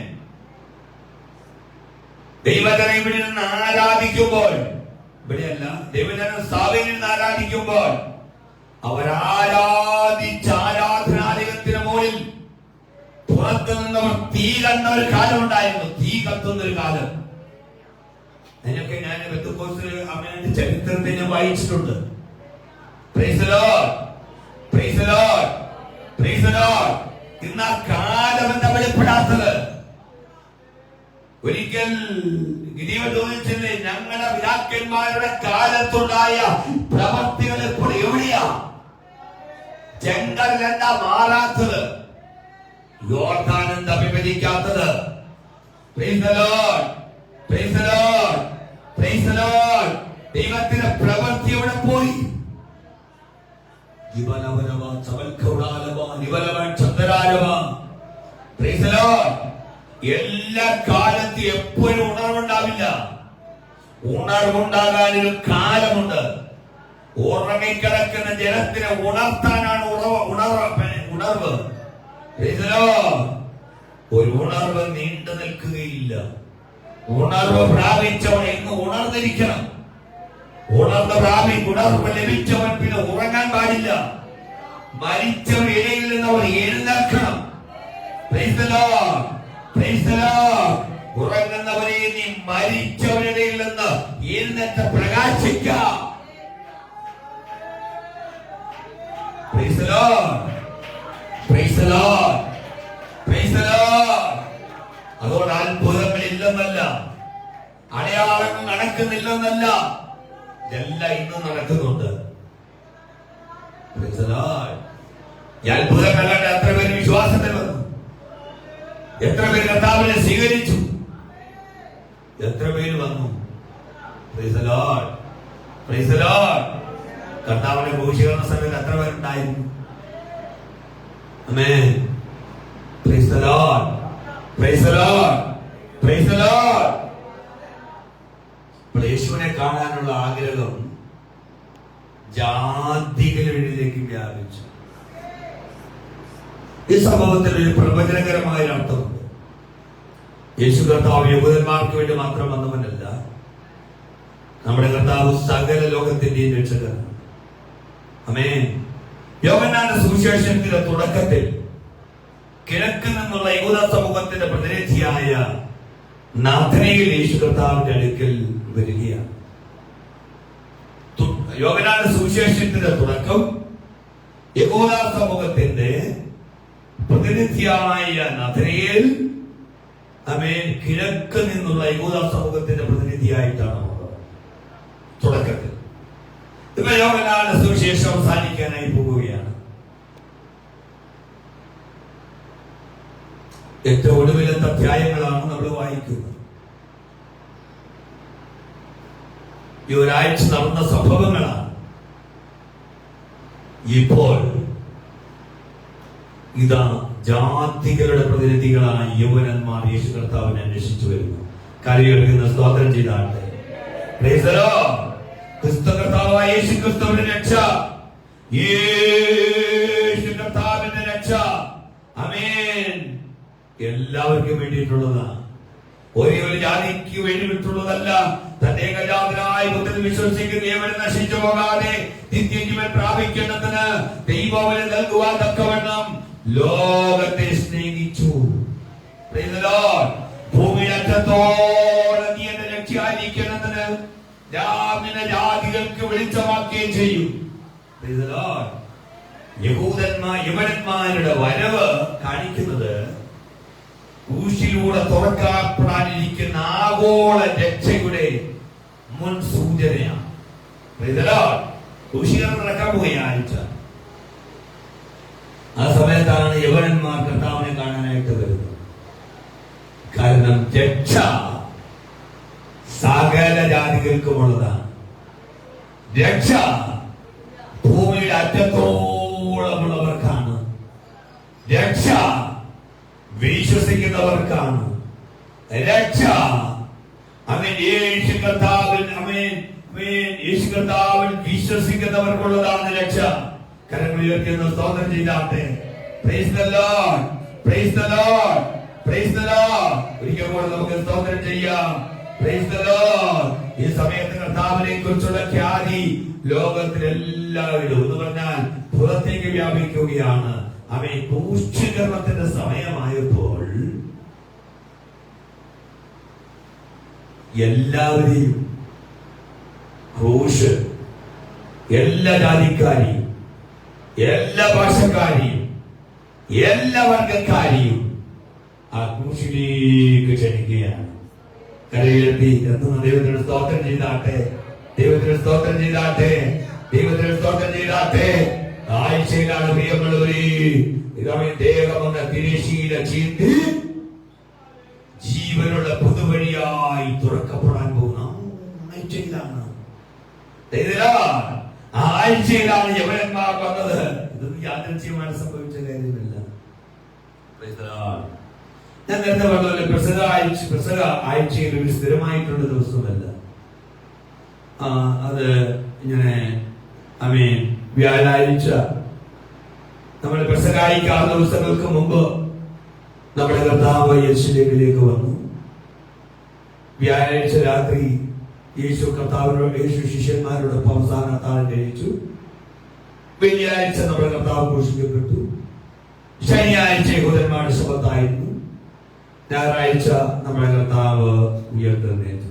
Speaker 1: ദൈവജനം ഇവിടെ നിന്ന് ആരാധിക്കുമ്പോൾ, ഇവിടെയല്ല, ദൈവജനം സഭയിൽ നിന്ന് ആരാധിക്കുമ്പോൾ അവരാരാധിച്ച ആരാധനാലയത്തിന് മുകളിൽ പുറത്തു നിന്നവർ തീ കണ്ട ഒരു കാലം ഉണ്ടായിരുന്നു. തീ കത്തുന്ന ഒരു കാലം. അതിനൊക്കെ ഞാൻ പെന്തക്കോസ്ത് അമ്മേന്റെ ചരിത്രത്തെ ഞാൻ വായിച്ചിട്ടുണ്ട്. ഇന്ന് ആ കാലം എന്താ വെളിപ്പെടാത്തത്? ഒരിക്കൽ ഗിരിവൻ ചോദിച്ചില്ലേ, ഞങ്ങളുടെ പിതാക്കന്മാരുടെ കാലത്തുണ്ടായ പ്രവർത്തികൾ ഇപ്പോൾ എവിടെയാ? ചെങ്കടൽ എന്താ മാറാത്തത്? യോർദാൻ എന്താ വിഭജിക്കാത്തത്? ദൈവത്തിന്റെ പ്രവൃത്തി എവിടെ പോയി? എല്ലാ കാലത്തും എപ്പോഴും ഉണർവുണ്ടാവില്ല. ഉണർവുണ്ടാകാനൊരു കാലമുണ്ട്. ഉറങ്ങിക്കിടക്കുന്ന ജനത്തിനെ ഉണർത്താനാണ് ഉണർവ്. ഒരു ഉണർവ് നീണ്ടു നിൽക്കുകയില്ല. ഉണർവ് പ്രാപിച്ചവൻ ഇന്ന് ഉണർന്നിരിക്കണം. ഉണർവ് ലഭിച്ചവൻ പിന്നെ ഉറങ്ങാൻ പാടില്ല. മരിച്ച ഇടയിൽ നിന്ന് അവർ എഴുന്നേൽക്കണം. ഉറങ്ങുന്നവരെ നീ മരിച്ചവരുടെ നിന്ന് എഴുന്നേറ്റ് പ്രകാശിക്കാം. അതുകൊണ്ട് അത്ഭുതങ്ങൾ ഇല്ലെന്നല്ല, അടയാളങ്ങൾ നടക്കുന്നില്ലെന്നല്ല, ഇതെല്ലാം ഇന്നും നടക്കുന്നുണ്ട്. ഈ അത്ഭുതങ്ങൾ കണ്ട എത്ര പേര് വിശ്വാസത്തിൽ വന്നു? എത്ര പേര് കർത്താവിനെ സ്വീകരിച്ചു? എത്ര പേര് വന്നു? കർത്താവിനെ ഘോഷിക്കുന്ന സമയത്ത് എത്ര പേരുണ്ടായിരുന്നു? ആമേൻ. Praise the Lord, praise the Lord, praise the Lord. യേശുവിനെ കാണാനുള്ള ആഗ്രഹം ജാതികളിലേക്ക് വ്യാപിച്ചു. ഈ സംഭവത്തിൽ ഒരു പ്രവചനകരമായ അർത്ഥമുണ്ട്. യേശു കർത്താവ് യഹൂദന്മാർക്ക് വേണ്ടി മാത്രം വന്നവനല്ല, നമ്മുടെ കർത്താവ് സകല ലോകത്തിന്റെയും രക്ഷകനാണ്. ആമേൻ. യോഹന്നാന്റെ സുവിശേഷത്തിന്റെ തുടക്കത്തിൽ കിഴക്ക് നിന്നുള്ള യഹൂദ സമൂഹത്തിന്റെ പ്രതിനിധിയായ നാഥനയേൽ യേശു കർത്താവിന്റെ അടുക്കൽ വരികയാണ്. യോഹന്നാന്റെ സുവിശേഷത്തിന്റെ തുടക്കം യഹൂദ സമൂഹത്തിന്റെ പ്രതിനിധിയായ നാഥനയേൽ, ആമേൻ, കിഴക്ക് നിന്നുള്ള യഹൂദ സമൂഹത്തിന്റെ പ്രതിനിധിയായിട്ടാണ് തുടക്കത്തിൽ. ഇപ്പൊ യോഹന്നാന്റെ സുവിശേഷം അവസാനിക്കാനായി പോവുകയാണ്. ഏറ്റവും ഒടുവിലത്തെ അധ്യായങ്ങളാണ് നമ്മൾ വായിക്കുന്നത്. ഈ ഒരാഴ്ച നടന്ന സംഭവങ്ങളാണ്. ഇപ്പോൾ ഇതാ ജാതികളുടെ പ്രതിനിധികളായ യൗവനന്മാർ യേശു കർത്താവിനെ അന്വേഷിച്ചു വരുന്നു. കരയൊഴുകുന്ന സ്തോത്രം ചെയ്താട്ടെ. ക്രിസ്തു കർത്താവായ യേശു ക്രിസ്തുവിന്റെ രക്ഷ കർത്താവിന്റെ രക്ഷ ആമേൻ എല്ലാവർക്കും വേണ്ടിയിട്ടുള്ളതാണ്. ഒരേ ഒരു ജാതിക്ക് വേണ്ടിയിട്ടുള്ളതല്ല. തന്റെ ഏകജാതനായ പുത്രനിൽ വിശ്വസിക്കുന്ന ഏവനും നശിച്ചു പോകാതെ നിത്യജീവൻ പ്രാപിക്കേണ്ടതിന് ദൈവം അവന് നൽകുവാൻ തക്കവണ്ണം ലോകത്തെ സ്നേഹിച്ചു. ഭൂമിയുടെ അറ്റത്തോളം നീ എന്റെ രക്ഷയായിരിക്കേണ്ടതിന് ഞാൻ നിന്നെ ജാതികൾക്ക് വെളിച്ചമാക്കുകയും ചെയ്യും. യവനന്മാരുടെ വരവ് കാണിക്കുന്നത് ക്രൂശിലൂടെ തുറക്കപ്പെടാനിരിക്കുന്ന ആഗോള രക്ഷയുടെ മുൻ സൂചനയാണ്. ക്രൂശീകരണം നടക്കാൻ പോവുകയാഴ്ച ആ സമയത്താണ് യവനന്മാർ കർത്താവിനെ കാണാനായിട്ട് വരുന്നത്. കാരണം രക്ഷ സകല ജാതികൾക്കുമുള്ളതാണ്. രക്ഷ ഭൂമിയുടെ അറ്റത്തോളമുള്ളവർക്കാണ്. രക്ഷ വിശ്വസിക്കുന്നവർക്കാണ്. രക്ഷ അവൻ യേശു കർത്താവിൽ യേശു കർത്താവിൽ വിശ്വസിക്കുന്നവർക്കുള്ളതാണ് രക്ഷ. കരങ്ങൾ ഉയർത്തുന്ന സ്തോത്രം ചെയ്താട്ടെ. Praise the Lord, praise the Lord, praise the Lord. ഒരിക്കൽ കൂടെ നമുക്ക് സ്തോത്രം ചെയ്യാം. Praise the Lord. ഈ സമയത്ത് കർത്താവിനെ കുറിച്ചുള്ള ഖ്യാതി ലോകത്തിലെല്ലാവരും എന്ന് പറഞ്ഞാൽ പുറത്തേക്ക് വ്യാപിക്കുകയാണ്. അവൻ ക്രൂശീകരണത്തിന്റെ സമയമായപ്പോൾ എല്ലാവരെയും ക്രൂശ് എല്ലാ ജാതിക്കാരെയും എല്ലാ ഭാഷക്കാരെയും എല്ലാ വർഗക്കാരെയും ആ ക്രൂശിലേക്ക് ക്ഷണിക്കുകയാണ്. കരയുയർത്തി എത്തുന്ന ദൈവത്തിന് സ്തോത്രം ചെയ്താട്ടെ, ദൈവത്തിന് സ്തോത്രം ചെയ്താട്ടെ, ദൈവത്തിന് സ്തോത്രം ചെയ്താട്ടെ. ആഴ്ചയിലാണ് പ്രിയമുള്ളവരെ ദേഹമെന്ന തിരശീല ചീന്തി ജീവനുള്ള പുതുവഴിയായി തുറക്കപ്പെടാൻ പോകുന്ന ആഴ്ചയിലാണ്. ആഴ്ചയിലാണ് യവനന്മാർ വന്നത്. ഇതൊന്നും യാദൃച്ഛികമായി സംഭവിച്ച കാര്യമില്ല. ഞാൻ നേരത്തെ പറഞ്ഞ പെസഹ ആഴ്ചയിൽ ഒരു സ്ഥിരമായിട്ടുള്ള ദിവസമല്ല. അത് ഇങ്ങനെ വ്യാഴാഴ്ച നമ്മൾ പെസഹായിക്ക് 6 ദിവസങ്ങൾക്ക് മുമ്പ് നമ്മുടെ കർത്താവ് യെരൂശലേമിലേക്ക് വന്നു. വ്യാഴാഴ്ച രാത്രി യേശു ശിഷ്യന്മാരോടൊപ്പം അവസാന അത്താഴം കഴിച്ചു. വെള്ളിയാഴ്ച നമ്മുടെ കർത്താവ് ക്രൂശിക്കപ്പെട്ടു. ശനിയാഴ്ച യഹൂദന്മാരുടെ ശബത്തായിരുന്നു. ഞായറാഴ്ച നമ്മുടെ കർത്താവ് ഉയർത്തെഴുന്നേറ്റു.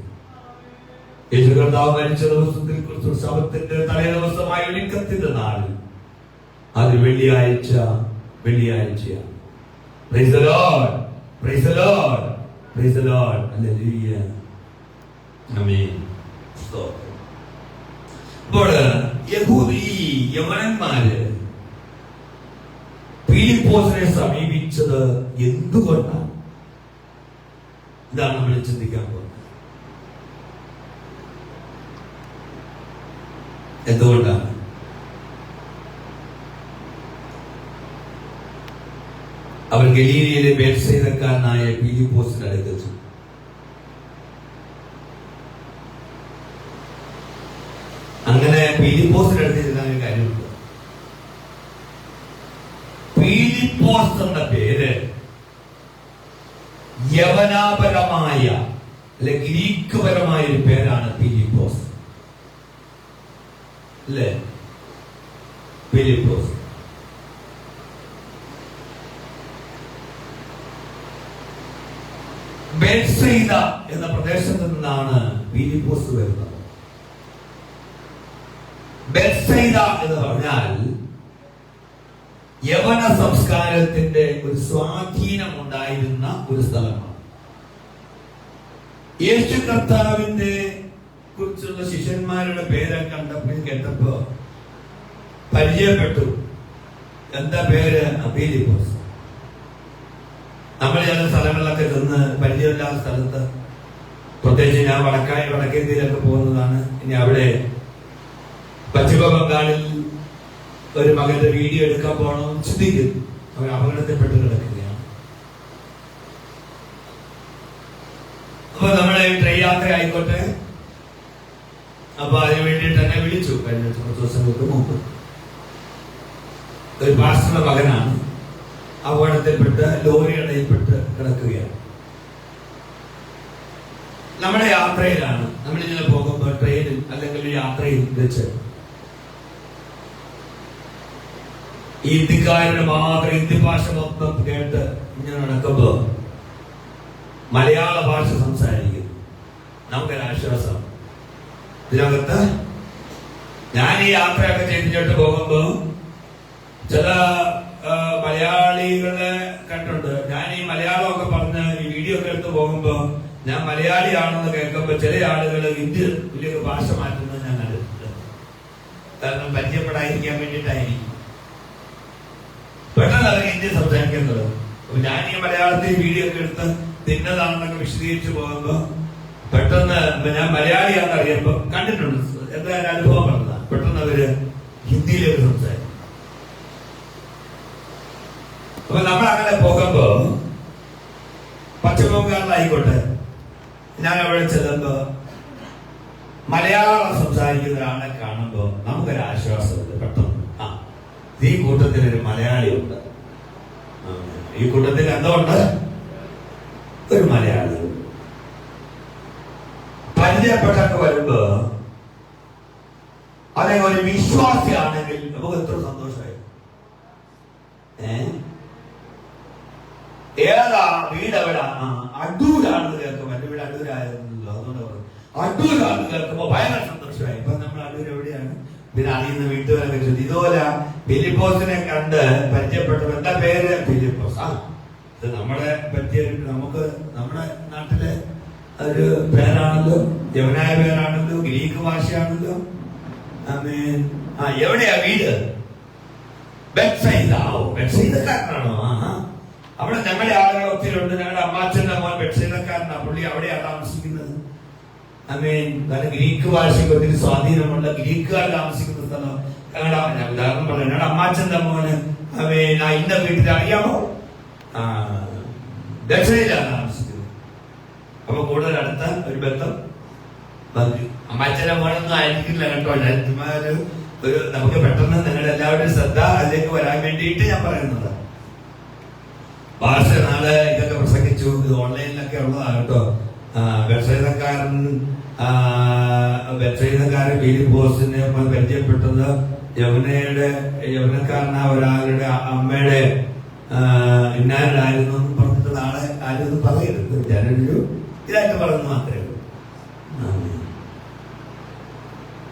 Speaker 1: യേശു കർത്താവ് മരിച്ച ദിവസത്തിൽ ക്രിസ്തു ശബത്തിന്റെ തലേ ദിവസമായ ഒരുക്കത്തിന്റെ നാളിൽ അത് വെള്ളിയാഴ്ചയാണ്. Praise the Lord, praise the Lord, praise the Lord, hallelujah, amen. അപ്പോൾ യവനന്മാര് ഫിലിപ്പോസിനെ സമീപിച്ചത് എന്തുകൊണ്ടാണ്? ഇതാണ് നമ്മൾ ചിന്തിക്കാൻ പോകുന്നത്. എന്തുകൊണ്ടാണ്? അവർ ഗലീലയിലെ ബേത്സയിദക്കാരനായ ഫിലിപ്പോസിന്റെ അടുക്കൽ ചെന്നു. അങ്ങനെ ഫിലിപ്പോസിന്റെ അടുത്ത് ചെല്ലാൻ കാര്യമുണ്ട്. ഫിലിപ്പോസ് എന്ന പേര് യവനാപരമായ അല്ലെ ഗ്രീക്ക് പരമായ ഒരു പേരാണ് ഫിലിപ്പോസ്. അല്ലേ? ഫിലിപ്പോസ് ബേത്സയിദ എന്ന പ്രദേശത്ത് നിന്നാണ് ഫിലിപ്പോസ് വരുന്നത്. ബേത്സയിദ എന്ന് പറഞ്ഞാൽ യവന സംസ്കാരത്തിന്റെ ഒരു സ്വാധീനം ഉണ്ടായിരുന്ന ഒരു സ്ഥലമാണ്. യേശു കർത്താവിന്റെ കുറിച്ചുള്ള ശിഷ്യന്മാരുടെ പേര് കേട്ടപ്പോ പരിചയപ്പെട്ടു. എന്താ പേര്? ഫിലിപ്പോസ്. നമ്മൾ ചില സ്ഥലങ്ങളിലൊക്കെ ചെന്ന് പരിചയമില്ലാത്ത സ്ഥലത്ത്, പ്രത്യേകിച്ച് ഞാൻ വടക്കേന്ത്യയിലൊക്കെ പോകുന്നതാണ്. ഇനി അവിടെ പശ്ചിമ ബംഗാളിൽ ഒരു മകന്റെ വീഡിയോ എടുക്കാൻ പോകണം ചിന്തിക്കും. അവർ അപകടത്തിൽപ്പെട്ട് കിടക്കുകയാണ്. അപ്പൊ നമ്മളെ ട്രെയിൻ യാത്ര ആയിക്കോട്ടെ. അപ്പൊ അതിനു വേണ്ടിയിട്ട് എന്നെ വിളിച്ചു കഴിഞ്ഞ കുറച്ച് ദിവസങ്ങൾക്ക് മുമ്പ്. ഒരു പാസ്റ്ററുടെ മകനാണ്. അപകടത്തിൽപ്പെട്ട് ലോറി ഇടയിൽപ്പെട്ട് കിടക്കുകയാണ്. നമ്മുടെ യാത്രയിലാണ്, നമ്മളിങ്ങനെ പോകുമ്പോൾ ട്രെയിനിൽ അല്ലെങ്കിൽ യാത്രയിൽ വെച്ച് ഈ ഹിന്ദിക്കാരുടെ മാത്രം ഹിന്ദി ഭാഷ മൊത്തം കേട്ട് ഇങ്ങനെ നടക്കുമ്പോ മലയാള ഭാഷ സംസാരിക്കുന്നു. നമുക്കൊരാശ്വാസം. ഇതിനകത്ത് ഞാൻ ഈ യാത്രയൊക്കെ ചെയ്തിട്ട് പോകുമ്പോ ചില മലയാളികളെ കണ്ടുണ്ട്. ഞാൻ ഈ മലയാളമൊക്കെ പറഞ്ഞ് ഈ വീഡിയോ ഒക്കെ എടുത്ത് പോകുമ്പോ ഞാൻ മലയാളിയാണെന്ന് കേൾക്കുമ്പോ ചില ആളുകൾ ഹിന്ദി വലിയ ഭാഷ മാറ്റുന്നത് ഞാൻ കണ്ടിട്ടുണ്ട്. കാരണം പരിചയപ്പെടാതിരിക്കാൻ വേണ്ടിയിട്ടായിരിക്കും. പെട്ടെന്ന് അവർ ഹിന്ദി സംസാരിക്കാൻ തുടങ്ങും. അപ്പൊ ഞാൻ ഈ മലയാളത്തിൽ വീഡിയോ ഒക്കെ എടുത്ത് തിന്നതാണെന്നൊക്കെ വിശദീകരിച്ചു പോകുമ്പോ പെട്ടെന്ന് ഞാൻ മലയാളിയാണെന്ന് അറിയുമ്പോ കണ്ടിട്ടുണ്ട്, എന്തായാലും അനുഭവം പറഞ്ഞതാണ്. പെട്ടെന്ന് അവര് ഹിന്ദിയിലേക്ക് സംസാരിക്കും. അപ്പൊ നമ്മൾ അങ്ങനെ പോകുമ്പോ പശ്ചിമബംഗാളിലായിക്കോട്ടെ, ഞാൻ അവിടെ ചെല്ലുമ്പോ മലയാളം സംസാരിക്കുന്ന ഒരാളെ കാണുമ്പോ നമുക്കൊരു ആശ്വാസമുണ്ട്. പെട്ടെന്ന് ഈ കൂട്ടത്തിൽ ഒരു മലയാളി ഉണ്ട്, ഈ കൂട്ടത്തിൽ എന്തുകൊണ്ട് ഒരു മലയാളി പരിചയപ്പെട്ടൊക്കെ വരുമ്പോ അല്ലെങ്കിൽ ഒരു വിശ്വാസിയാണെങ്കിൽ നമുക്ക് എത്ര സന്തോഷമായി. ഏതാ വീട് എവിടെ? അടൂരാണെന്ന് കേൾക്കുമ്പോ, എന്റെ വീട് അടൂരായിരുന്നല്ലോ, അതുകൊണ്ട് അടൂരാണെന്ന് കേൾക്കുമ്പോ ഭയങ്കര സന്തോഷമായി. ഇപ്പൊ നമ്മൾ അടൂർ എവിടെയാണ്? പിന്നെ അറിയുന്ന വീട്ടുകാരൊക്കെ ചോദിച്ചു. ഇതുപോലെ ഫിലിപ്പോസിനെ കണ്ട് പരിചയപ്പെട്ടു. എന്താ പേര്? ഫിലിപ്പോസ്. ഇത് നമ്മുടെ പറ്റിയ, നമുക്ക് നമ്മുടെ നാട്ടിലെ ഒരു പേരാണല്ലോ, യവനായ പേരാണല്ലോ, ഗ്രീക്ക് ഭാഷയാണല്ലോ. എവിടെയാ വീട്? ബെത്സയിദക്കാരനാണോ? അവിടെ ഞങ്ങളുടെ ആളുകൾ ഒത്തിരി ഉണ്ട്. ഞങ്ങളുടെ അമ്മാച്ചന്റെ മോൻ ബെത്സയിദക്കാരനാ. പുള്ളി അവിടെയാണ് താമസിക്കുന്നത്. ഗ്രീക്ക് ഭാഷയ്ക്ക് ഒത്തിരി സ്വാധീനമുണ്ട്. ഗ്രീക്കുകാർ താമസിക്കുന്ന സ്ഥലം ഞങ്ങളുടെ ഉദാഹരണം പറഞ്ഞു. ഞങ്ങളുടെ അമ്മാച്ചന്റെ മോന് ഇന്ന വീട്ടിൽ അറിയാമോ? ദക്ഷിണയിലാണ് താമസിക്കുന്നത്. അപ്പൊ കൂടുതൽ അടുത്ത ഒരു ബന്ധം അമ്മാച്ചന്റെ മോനൊന്നും ആയിരിക്കില്ല കേട്ടോ. ഒരു നമുക്ക് പെട്ടെന്ന് നിങ്ങളുടെ എല്ലാവരുടെയും ശ്രദ്ധ അതിലേക്ക് വരാൻ വേണ്ടിയിട്ട് ഞാൻ പറയുന്നത്. ഭാഷ നാളെ ഇതൊക്കെ പ്രസംഗിച്ചു, ഇത് ഓൺലൈനിലൊക്കെ ഉള്ളതാണ് കേട്ടോ. വെബ്സൈതക്കാരൻ ഫിലിപ്പോസിനെ പരിചയപ്പെട്ടത് യവനക്കാരനാ ഒരാളുടെ അമ്മയുടെ ഇന്നാരായിരുന്നു എന്ന് പറഞ്ഞിട്ട് നാളെ ആരും പറയരുത്. ഞാനൊരു ഇതായിട്ട് പറഞ്ഞു മാത്രമേ ഉള്ളൂ.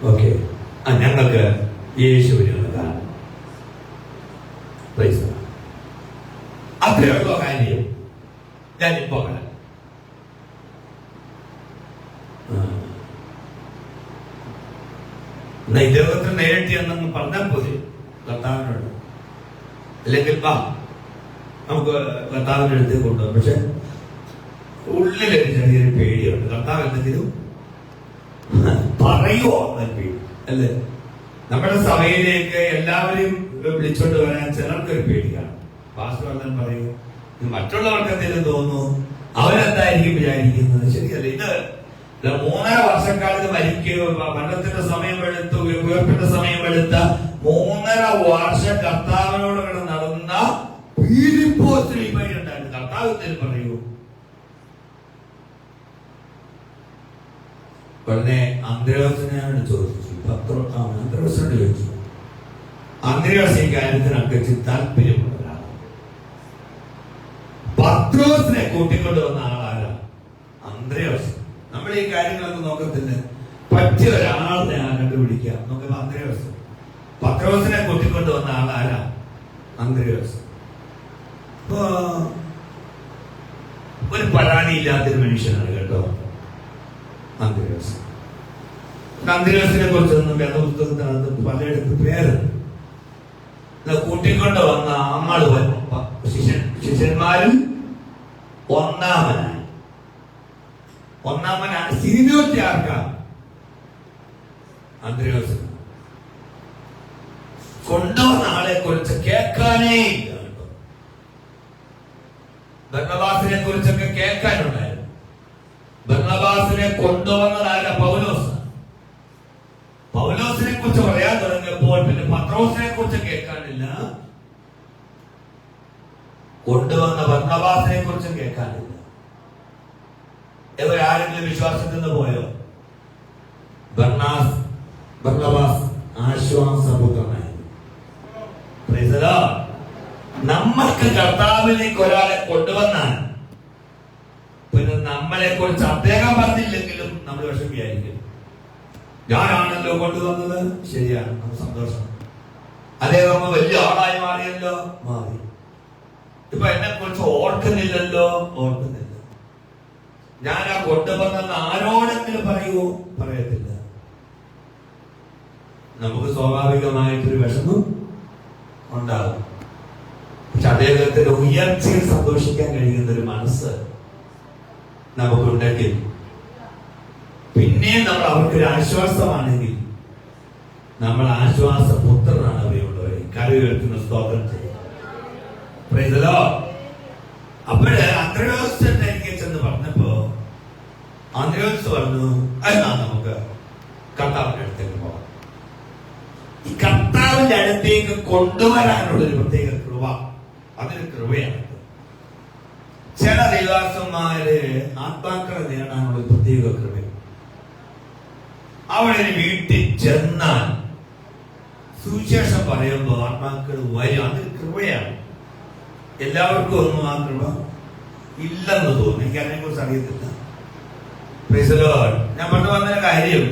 Speaker 1: ഓക്കെ, ഞങ്ങൾക്ക് യേശുവിനെ കാണാം. അത്രയുള്ള കാര്യം ഞാനിപ്പോ പറയാം. ഇദ്ദേഹത്തിന് നേരിട്ട് എന്നൊന്ന് പറഞ്ഞാൽ പോയി കർത്താവിനോട്, അല്ലെങ്കിൽ നമുക്ക് കർത്താവിന്റെ അടുത്ത് കൊണ്ടുപോകും. പക്ഷെ ഉള്ളിലൊരു ചെറിയൊരു പേടിയുണ്ട്. കർത്താവ് എന്തെങ്കിലും പറയുമോ എന്ന പേടി അല്ലേ? നമ്മുടെ സഭയിലേക്ക് എല്ലാവരെയും വിളിച്ചോണ്ട് വരാൻ ചിലർക്കൊരു പേടിയാണ്. പാസ്റ്റർ പറയൂ, മറ്റുള്ളവർക്ക് എന്തെങ്കിലും തോന്നുന്നു, അവരെന്തായിരിക്കും വിചാരിക്കുന്നത്? ശരിയല്ല. ഇത് 3.5 വർഷക്കാലത്ത് മരണത്തിന്റെ സമയമെടുത്ത് ഉയർപ്പിന്റെ സമയമെടുത്ത 3.5 വർഷം കർത്താവിനോട് നടന്ന ഫിലിപ്പോസിന് ഈ പണി ഉണ്ടായിരുന്നു. കർത്താവ് എന്തെങ്കിലും പറയൂ. ഉടനെ അന്ത്രയോസിനോട് ചോദിച്ചു. അന്ത്രയോസിനോട് ചോദിച്ചു. അന്ത്രയോസ് ഈ കാര്യത്തിനൊക്കെ താല്പര്യമുള്ളവരാണ്. പത്രോസിനെ കൂട്ടിക്കൊണ്ട് വന്ന ആളാരാ? അന്ത്രയോസ്. നമ്മൾ ഈ കാര്യങ്ങളൊക്കെ നോക്കത്തില്ല, പറ്റിയ ഒരാളെ കണ്ടുപിടിക്കുക. നോക്കുമ്പോ അന്ത്രയോസ്. പത്രോസിനെ കൂട്ടിക്കൊണ്ട് വന്ന ആളാരാ? അന്ത്രയോസ്. ഇപ്പോ ഒരു പരാതിയില്ലാത്തൊരു മനുഷ്യനാണ് കേട്ടോ അന്ത്രയോസ്. അന്ത്രയോസിനെ കുറിച്ചൊന്നും വേദപുസ്തകത്തിനകത്ത് പലയിടത്ത് പേരുണ്ട്. കൂട്ടിക്കൊണ്ട് വന്ന അമ്മള് ശിഷ്യന്മാരും ഒന്നാമനാണ്. സ്ഥിതിനോറ്റി ആർക്കാ? അന്ത്രയോസ്. കൊണ്ടുവന്ന ആളെ കുറിച്ച് കേൾക്കാനേ ഇല്ല കേട്ടോ. ബർന്നബാസിനെ കുറിച്ചൊക്കെ കേൾക്കാനുണ്ടായിരുന്നു. ബർന്നബാസിനെ കൊണ്ടുവന്നതായ പൗലോസ്. പൗലോസിനെ കുറിച്ച് പറയാൻ തുടങ്ങിയപ്പോൾ പിന്നെ പത്രോസിനെ കുറിച്ച് കേൾക്കാനില്ല, കൊണ്ടുവന്ന ബർന്നബാസിനെ കുറിച്ചും കേൾക്കാനില്ല. ഇവരാരെങ്കിലും വിശ്വാസത്തിൽ നിന്ന് പോയോ? ബർന്നബാസ് ആശ്വാസപുത്രനായി. നമ്മൾക്ക് കർത്താവിലേക്ക് ഒരാളെ കൊണ്ടുവന്നാൽ പിന്നെ നമ്മളെ കുറിച്ച് അദ്ദേഹം പറഞ്ഞില്ലെങ്കിലും നമ്മൾ വിഷമിയായിരിക്കും. ഞാനാണല്ലോ കൊണ്ടുവന്നത്, ശരിയാണ്, നമുക്ക് സന്തോഷം. അദ്ദേഹം വലിയ ആളായി മാറിയല്ലോ, മാറി. ഇപ്പൊ എന്നെ കുറിച്ച് ഓർക്കുന്നില്ലല്ലോ, ഓർക്കുന്നില്ല. ഞാൻ ആ കൊണ്ടുവന്നെന്ന് ആരോടെങ്കിലും പറയുമോ? പറയത്തില്ല. നമുക്ക് സ്വാഭാവികമായിട്ടൊരു വിഷമം ഉണ്ടാകും. പക്ഷെ അദ്ദേഹത്തിന്റെ ഉയർച്ചയിൽ സന്തോഷിക്കാൻ കഴിയുന്ന ഒരു മനസ്സ് നമുക്കുണ്ടെങ്കിൽ, പിന്നെ നമ്മൾ അവർക്കൊരു ആശ്വാസമാണെങ്കിൽ നമ്മൾ ആശ്വാസപുത്രനാണ് അവയുള്ളവരെ. കരയുയർത്തുന്ന സ്തോത്രം ചെയ്യും. അപ്പോഴ് അന്ത്രയോസിന്റെ എനിക്ക് ചെന്ന് പറഞ്ഞപ്പോ അന്ത്രയോസ് പറഞ്ഞു, എന്നാ നമുക്ക് കർത്താവിന്റെ അടുത്തേക്ക് പോകാം. ഈ കർത്താവിന്റെ അടുത്തേക്ക് കൊണ്ടുവരാനുള്ള ഒരു പ്രത്യേക കൃപ, അതൊരു കൃപയാണ്. ചില ദൈവാസന്മാര് ആത്മാക്കളെ നേടാനുള്ള ഒരു പ്രത്യേക കൃപ. അവിടെ ഒരു വീട്ടിൽ ചെന്നാൽ സുവിശേഷം പറയുമ്പോൾ ആത്മാക്കൾ വരും. അതൊരു കൃപയാണ്. എല്ലാവർക്കും ഒന്നും ആ കൃപ ഇല്ലെന്ന് തോന്നുന്നു. എനിക്ക് അതിനെ കുറിച്ച് അറിയത്തില്ല. ഞാൻ പറഞ്ഞു വന്ന കാര്യം,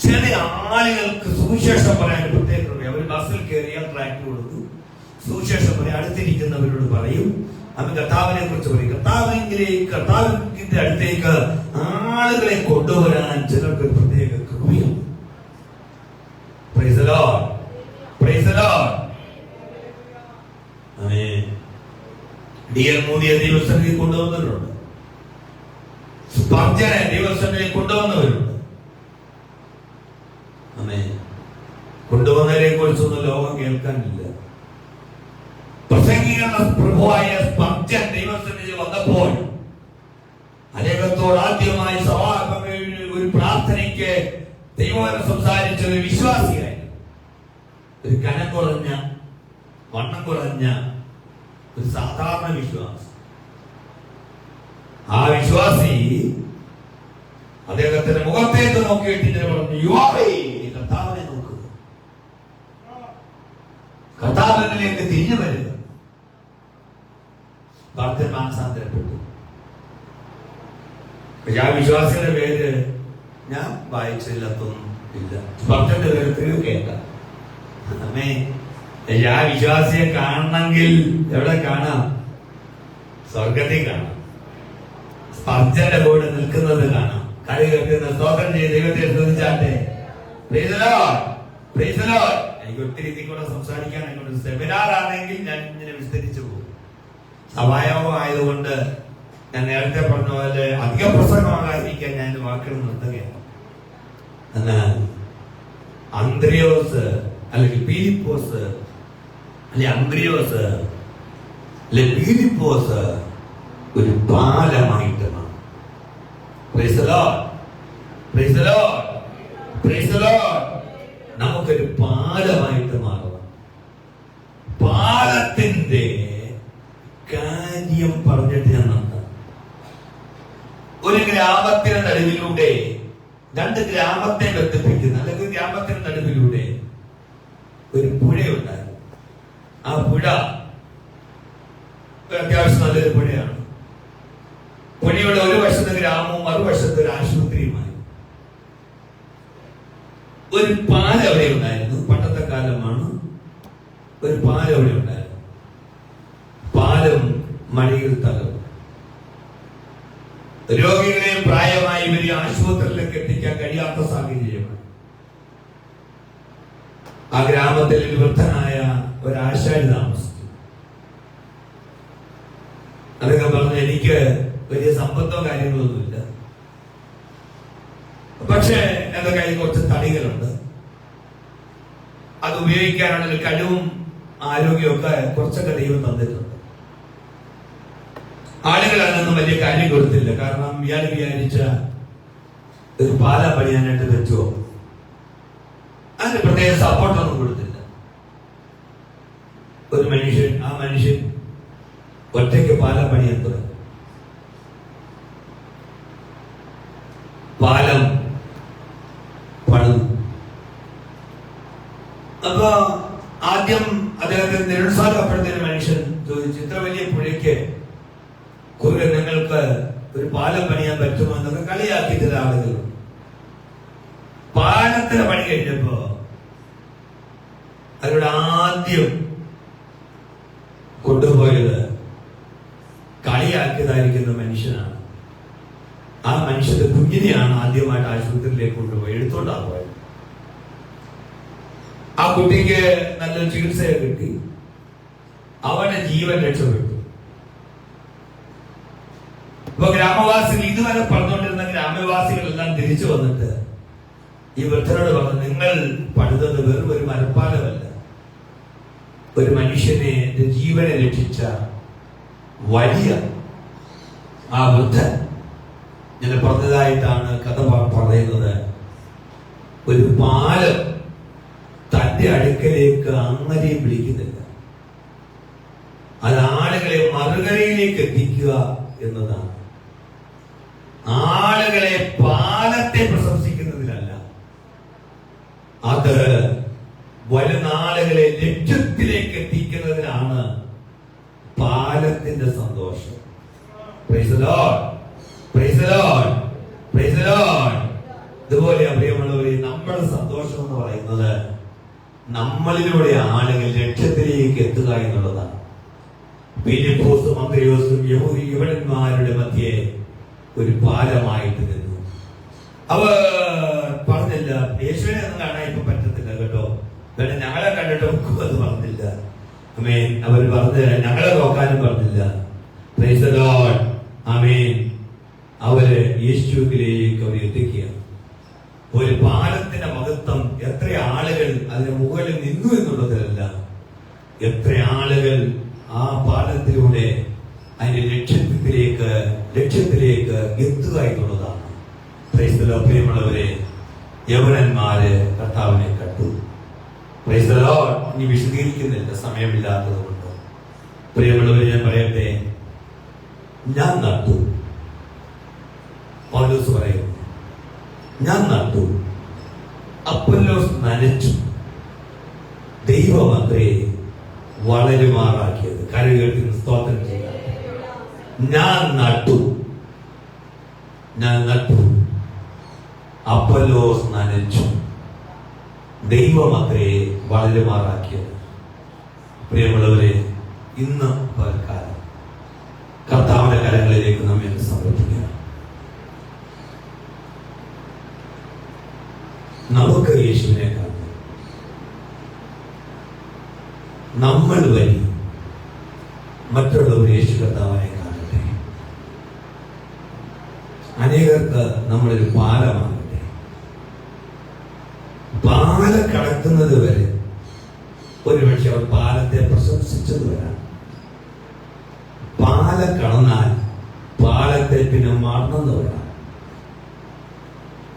Speaker 1: ചില ആളുകൾക്ക് സുവിശേഷം പറയാൻ പ്രത്യേക കൃപ. അവർ ബസ്സിൽ കയറിയാൽ ട്രാക്ട് കൊടുക്കും, സുവിശേഷം പറയാൻ അടുത്തിരിക്കുന്നവരോട് പറയും, അത് കർത്താവിനെ കുറിച്ച് പറയും. കർത്താവിന്റെ അടുത്തേക്ക് ആളുകളെ കൊണ്ടുവരാൻ ചിലർക്ക് ഒരു പ്രത്യേക കൃപയും. Praise the Lord, praise the Lord. ഡിയർ മൂദിയെ ദൈവസന്നിധിയിൽ കൊണ്ടുവന്നവരുണ്ട്, സ്പർജനെ ദൈവസന്നിധിയിൽ കൊണ്ടുവന്നവരുണ്ട്. കൊണ്ടുവന്നവരെ കുറിച്ചൊന്നും ലോകം കേൾക്കാനില്ല. പ്രസംഗിക്കുന്ന പ്രഭുവായ സ്പർജൻ ദൈവസന്നിധിയിൽ വന്നപ്പോൾ അദ്ദേഹത്തോട് ആദ്യമായി ഒരു പ്രാർത്ഥനയ്ക്ക് ദൈവം സംസാരിച്ച ഒരു വിശ്വാസിയായി, ഒരു കനം കുറഞ്ഞ വണ്ണം കുറഞ്ഞ ഒരു സാധാരണ വിശ്വാസി. ആ വിശ്വാസി അദ്ദേഹത്തിന്റെ മുഖത്തേക്ക് നോക്കിയിട്ട് ഇങ്ങനെ പറഞ്ഞു, യുവാവേ, കർത്താവിനെ നോക്കുക, കർത്താവിലേക്ക് തിരിഞ്ഞു വരിക. ഭക്തൻ മാനസാന്തരപ്പെട്ടു. ആ വിശ്വാസിയുടെ പേര് ഞാൻ വായിച്ചില്ലാത്തൊന്നും ഇല്ല. ഭക്തന്റെ പേര് കേൾക്കാം. അമ്മേ, ആ വിശ്വാസിയെ കാണണമെങ്കിൽ എവിടെ കാണാം? സ്വർഗത്തിൽ കാണാം. സ്പർജന്റെ കൂടെ നിൽക്കുന്നത് കാണാം. കളി കേൾക്കുന്ന സ്തോത്രം ചെയ്ത് ദൈവത്തെ സ്തുതിച്ചാട്ടെ. എനിക്ക് ഒത്തിരി ഇതിൽ കൂടെ സംസാരിക്കാൻ ഒരു സെമിനാർ ആണെങ്കിൽ ഞാൻ ഇങ്ങനെ വിസ്തരിച്ചു പോകും. സഭായോഗമായതുകൊണ്ട് ഞാൻ നേരത്തെ പറഞ്ഞ പോലെ അധിക പ്രസംഗമാകാതിരിക്കാൻ ഞാൻ വാക്കുകൾ നിർത്തുകയാണ്. എന്നാൽ അന്ത്രയോസ് അല്ലെങ്കിൽ പീലിപ്പോസ് അല്ലെ അന്ത്രയോസ് അല്ലെ പീലിപ്പോസ് ഒരു പാലമായിട്ട് മാറും. നമുക്കൊരു പാലമായിട്ട് മാറണം. പാലത്തിന്റെ കാര്യം പറഞ്ഞിട്ട് ഞാൻ നടത്താം. ഒരു ഗ്രാമത്തിന് നടുവിലൂടെ രണ്ട് ഗ്രാമത്തെ ബന്ധിപ്പിക്കുന്ന അല്ലെങ്കിൽ ഗ്രാമത്തിന് നടുവിലൂടെ ഒരു പുഴയുണ്ടായിരുന്നു. ആ പുഴ അത്യാവശ്യം നല്ലൊരു പുഴയാണ്. പുഴയുടെ ഒരു വശത്ത് ഗ്രാമവും മറുവശത്ത് ഒരു ആശുപത്രിയുമായി. ഒരു പാലം അവിടെ ഉണ്ടായിരുന്നു. പണ്ടത്തെ കാലമാണ്. ഒരു പാലം അവിടെ ഉണ്ടായിരുന്നു. പാലം മഴയിൽ തകർന്നു. രോഗികളെയും പ്രായമായി വലിയ ആശുപത്രിയിലേക്ക് എത്തിക്കാൻ കഴിയാത്ത സാഹചര്യമാണ്. ആ ഗ്രാമത്തിൽ ഒരു വൃദ്ധനായ ഒരാശാരി താമസിച്ചു. അദ്ദേഹം പറഞ്ഞു, എനിക്ക് വലിയ സമ്പത്തോ കാര്യങ്ങളൊന്നുമില്ല, പക്ഷെ എന്റെ കയ്യിൽ കുറച്ച് തടികളുണ്ട്. അത് ഉപയോഗിക്കാനുള്ള കഴിവും ആരോഗ്യമൊക്കെ കുറച്ചൊക്കെ ദൈവം തന്നിട്ടുണ്ട്. ആളുകൾ അതിനൊന്നും വലിയ കാര്യം കൊടുത്തില്ല. കാരണം ഇയാൾ വിചാരിച്ച ഒരു പാല പണിയാനായിട്ട് വെച്ചോ, അതിന് പ്രത്യേക സപ്പോർട്ടൊന്നും കൊടുത്തില്ല. ഒരു മനുഷ്യൻ, ആ മനുഷ്യൻ ഒറ്റയ്ക്ക് പാലം പണിയാൻ തുടങ്ങി. പാലം പണിതു. അപ്പൊ ആദ്യം അദ്ദേഹത്തെ നിരുത്സാഹപ്പെടുത്തിയ മനുഷ്യൻ ചോദിച്ചു, ഇത്ര വലിയ പുഴയ്ക്ക് നിങ്ങൾക്ക് ഒരു പാലം പണിയാൻ പറ്റുമോ എന്നൊക്കെ കളിയാക്കി ചില ആളുകൾ. പാലത്തിന് പണി കഴിഞ്ഞപ്പോ അവരുടെ ആദ്യം കൊണ്ടുപോയത് കളിയാക്കിയതായിരിക്കുന്ന മനുഷ്യനാണ്. ആ മനുഷ്യന്റെ കുഞ്ഞിനെയാണ് ആദ്യമായിട്ട് ആശുപത്രിയിലേക്ക് കൊണ്ടുപോയി എടുത്തോണ്ടാണ് പോയത്. ആ കുട്ടിക്ക് നല്ലൊരു ചികിത്സയെ കിട്ടി, അവന്റെ ജീവൻ രക്ഷപ്പെട്ടു. ഇപ്പൊ ഗ്രാമവാസികൾ, ഇതുവരെ പറഞ്ഞുകൊണ്ടിരുന്ന ഗ്രാമവാസികളെല്ലാം തിരിച്ചു വന്നിട്ട് ഈ വൃദ്ധനോട് പറഞ്ഞു, നിങ്ങൾ പണിതത് വെറും ഒരു മരപ്പാലമല്ല, ഒരു മനുഷ്യനെ ജീവനെ രക്ഷിച്ച വലിയ ആ വൃദ്ധൻ ഞാൻ പറഞ്ഞതായിട്ടാണ് കഥ പറയുന്നത്. ഒരു പാലം തന്റെ അടുക്കലേക്ക് അങ്ങനെ വിളിക്കുന്നില്ല, അത് ആളുകളെ മറുകരയിലേക്ക് എത്തിക്കുക എന്നതാണ്. ആളുകളെ പാലത്തെ പ്രശംസിക്കുന്നതിലല്ല, അത് വരുന്ന ആളുകളെ ലക്ഷ്യത്തിലേക്ക് എത്തിക്കുന്നതിനാണ് പാലത്തിന്റെ സന്തോഷം. Price the Lord, praise the Lord, praise the Lord. ഇതുപോലെ പ്രിയമുള്ളവരെ, നമ്മുടെ സന്തോഷം എന്ന് പറയുന്നത് നമ്മളിലൂടെ ആളുകൾ ലക്ഷ്യത്തിലേക്ക് എത്തുക എന്നുള്ളതാണ്. ഫിലിപ്പോസും അന്ത്രയോസും യഹൂദന്മാരുടെ മധ്യേ ഒരു പാലമായിട്ട് നിന്നു. അവർ പറഞ്ഞില്ല, യേശുവിനെ ഒന്നും കാണാൻ ഇപ്പൊ പറ്റത്തില്ല കേട്ടോ, കാരണം ഞങ്ങളെ കണ്ടിട്ട് ഒക്കും അത് പറഞ്ഞില്ല. ആമേൻ. അവർ പറഞ്ഞില്ല, ഞങ്ങളെ നോക്കാനും പറഞ്ഞില്ല. പ്രൈസ് ദി ലോർഡ്, ആമേൻ. അവര് യേശുവിലേക്ക് അവർ എത്തിക്കുക. ഒരു പാലത്തിന്റെ മഹത്വം എത്ര ആളുകൾ അതിന് മുകളിൽ നിന്നു എന്നുള്ളതിലല്ല, എത്ര ആളുകൾ ആ പാലത്തിലൂടെ അതിന്റെ ലക്ഷ്യത്തിലേക്ക് എത്തുക എന്നുള്ളതാണ്. Price the Lord. പ്രിയമുള്ളവരെ, യവനന്മാര് കർത്താവിനെ കണ്ടു. Price the Lord. ഇനി വിശദീകരിക്കുന്നില്ല, സമയമില്ലാത്തത് കൊണ്ട്. പ്രിയമുള്ളവരെ, ഞാൻ പറയട്ടെ, ഞാൻ നട്ടു. പൗലോസ് പറയുന്നു, ഞാൻ നട്ടു, അപ്പൊല്ലോസ് നനച്ചു, ദൈവമത്രേ വളരുമാറാക്കിയത്. കരകേട്ടിന് സ്തോത്രം ചെയ്യുക. ഞാൻ നട്ടു, അപ്പൊല്ലോസ് നനച്ചു, ദൈവമത്രേ വളരുമാറാക്കിയത്. പ്രിയമുള്ളവരെ, ഇന്ന് പകൽക്കാലം കർത്താവിന്റെ കരങ്ങളിലേക്ക് നമ്മെ സമർപ്പിക്കുക. നമുക്ക് യേശുവിനെ കാണും. നമ്മൾ വഴി മറ്റുള്ളവർ യേശു കർത്താവിനെ കാണട്ടെ. അനേകർക്ക് നമ്മളൊരു പാലമാകട്ടെ. പാലം കടക്കുന്നത് വരെ ഒരുപക്ഷെ അവർ പാലത്തെ പ്രശംസിച്ചത് വരാം. പാലം കടന്നാൽ പാലത്തെ പിന്നെ മറന്നെന്ന് വരാം.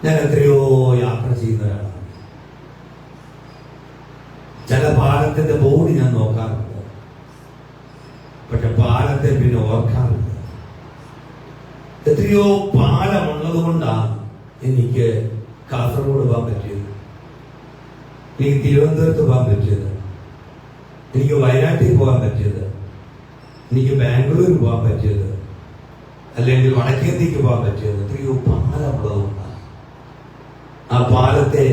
Speaker 1: ഞാൻ എത്രയോ യാത്ര ചെയ്യുന്ന ഒരാളാണ്. ചില പാലത്തിന്റെ ബോർഡ് ഞാൻ നോക്കാറുണ്ട്, പക്ഷെ പാലത്തെ പിന്നെ ഓർക്കാറുണ്ട്. എത്രയോ പാലമുള്ളത് കൊണ്ടാണ് എനിക്ക് കാസർഗോഡ് പോകാൻ പറ്റിയത്, എനിക്ക് തിരുവനന്തപുരത്ത് പോകാൻ പറ്റിയത്, എനിക്ക് വയനാട്ടിൽ പോകാൻ പറ്റിയത്, എനിക്ക് ബാംഗ്ലൂർ പോകാൻ പറ്റിയത്, അല്ലെങ്കിൽ വടക്കേന്ത്യക്ക് പോകാൻ പറ്റിയത്. എത്രയോ പാലമുള്ളത് കൊണ്ടാണ്. ആ പാലത്തെ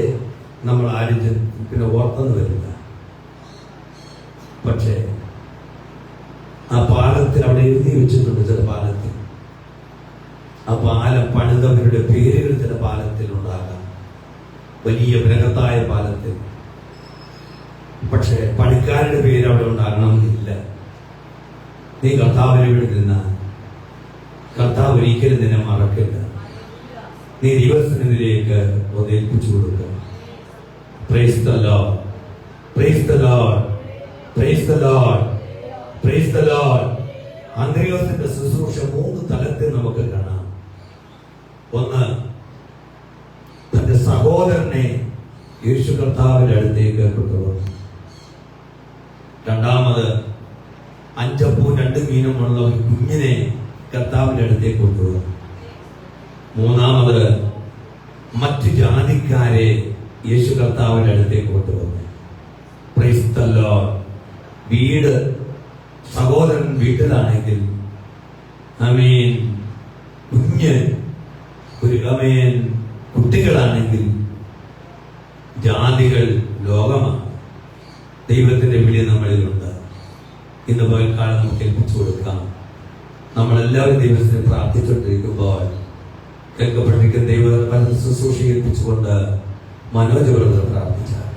Speaker 1: നമ്മൾ ആരും പിന്നെ ഓർത്തെന്ന് വരില്ല. പക്ഷേ ആ പാലത്തിൽ അവിടെ എഴുതി വെച്ചിട്ടുണ്ട്, ചില പാലത്തിൽ ആ പാലം പണിതവരുടെ പേരുകൾ ചില പാലത്തിൽ ഉണ്ടാകാം, വലിയ ബൃഹത്തായ പാലത്തിൽ. പക്ഷെ പണിക്കാരുടെ പേര് അവിടെ ഉണ്ടാകണമെന്നില്ല. നീ കർത്താവിനെ ഇവിടെ നിന്നാൽ കർത്താവ് ഒരിക്കലും നിന്നെ മറക്കില്ല. നീ ദൈവസന്നിധിയിലേക്ക് ഏൽപ്പിച്ചു കൊടുക്കുക. Praise the Lord, praise the Lord, praise the Lord, praise the Lord. അന്ത്രയോസിന്റെ ശുശ്രൂഷ 3 തലത്തിൽ നമുക്ക് കാണാം. ഒന്ന്, തന്റെ സഹോദരനെ യേശു കർത്താവിന്റെ അടുത്തേക്ക് കൊണ്ടുവന്നു. രണ്ടാമത്, 5 അപ്പവും 2 മീനുമുള്ള ഒരു കുഞ്ഞിനെ കർത്താവിന്റെ അടുത്തേക്ക് കൊണ്ടുവന്നു. മൂന്നാമത് മറ്റു ജാതിക്കാരെ യേശു കർത്താവിന്റെ അടുത്തേക്ക് കൊണ്ടുവന്നു. Price the Lord. വീട് സഹോദരൻ വീട്ടിലാണെങ്കിൽ ആമേൻ, കുഞ്ഞ് ഒരു ആമേൻ കുട്ടികളാണെങ്കിൽ ജാതികൾ ലോകമാണ്. ദൈവത്തിന്റെ വിളി നമ്മളിലുണ്ട്. ഇന്ന് പകൽക്കാലം നമുക്ക് ഏൽപ്പിച്ചു കൊടുക്കാം. നമ്മളെല്ലാവരും ദൈവത്തിന് പ്രാർത്ഥിച്ചുകൊണ്ടിരിക്കുമ്പോൾ കേൾക്കപ്പെട്ടിരിക്കുന്ന ദൈവ ശുശ്രൂഷ ഏൽപ്പിച്ചുകൊണ്ട് മനോജ് ബ്രദർ പ്രാർത്ഥിച്ചാൽ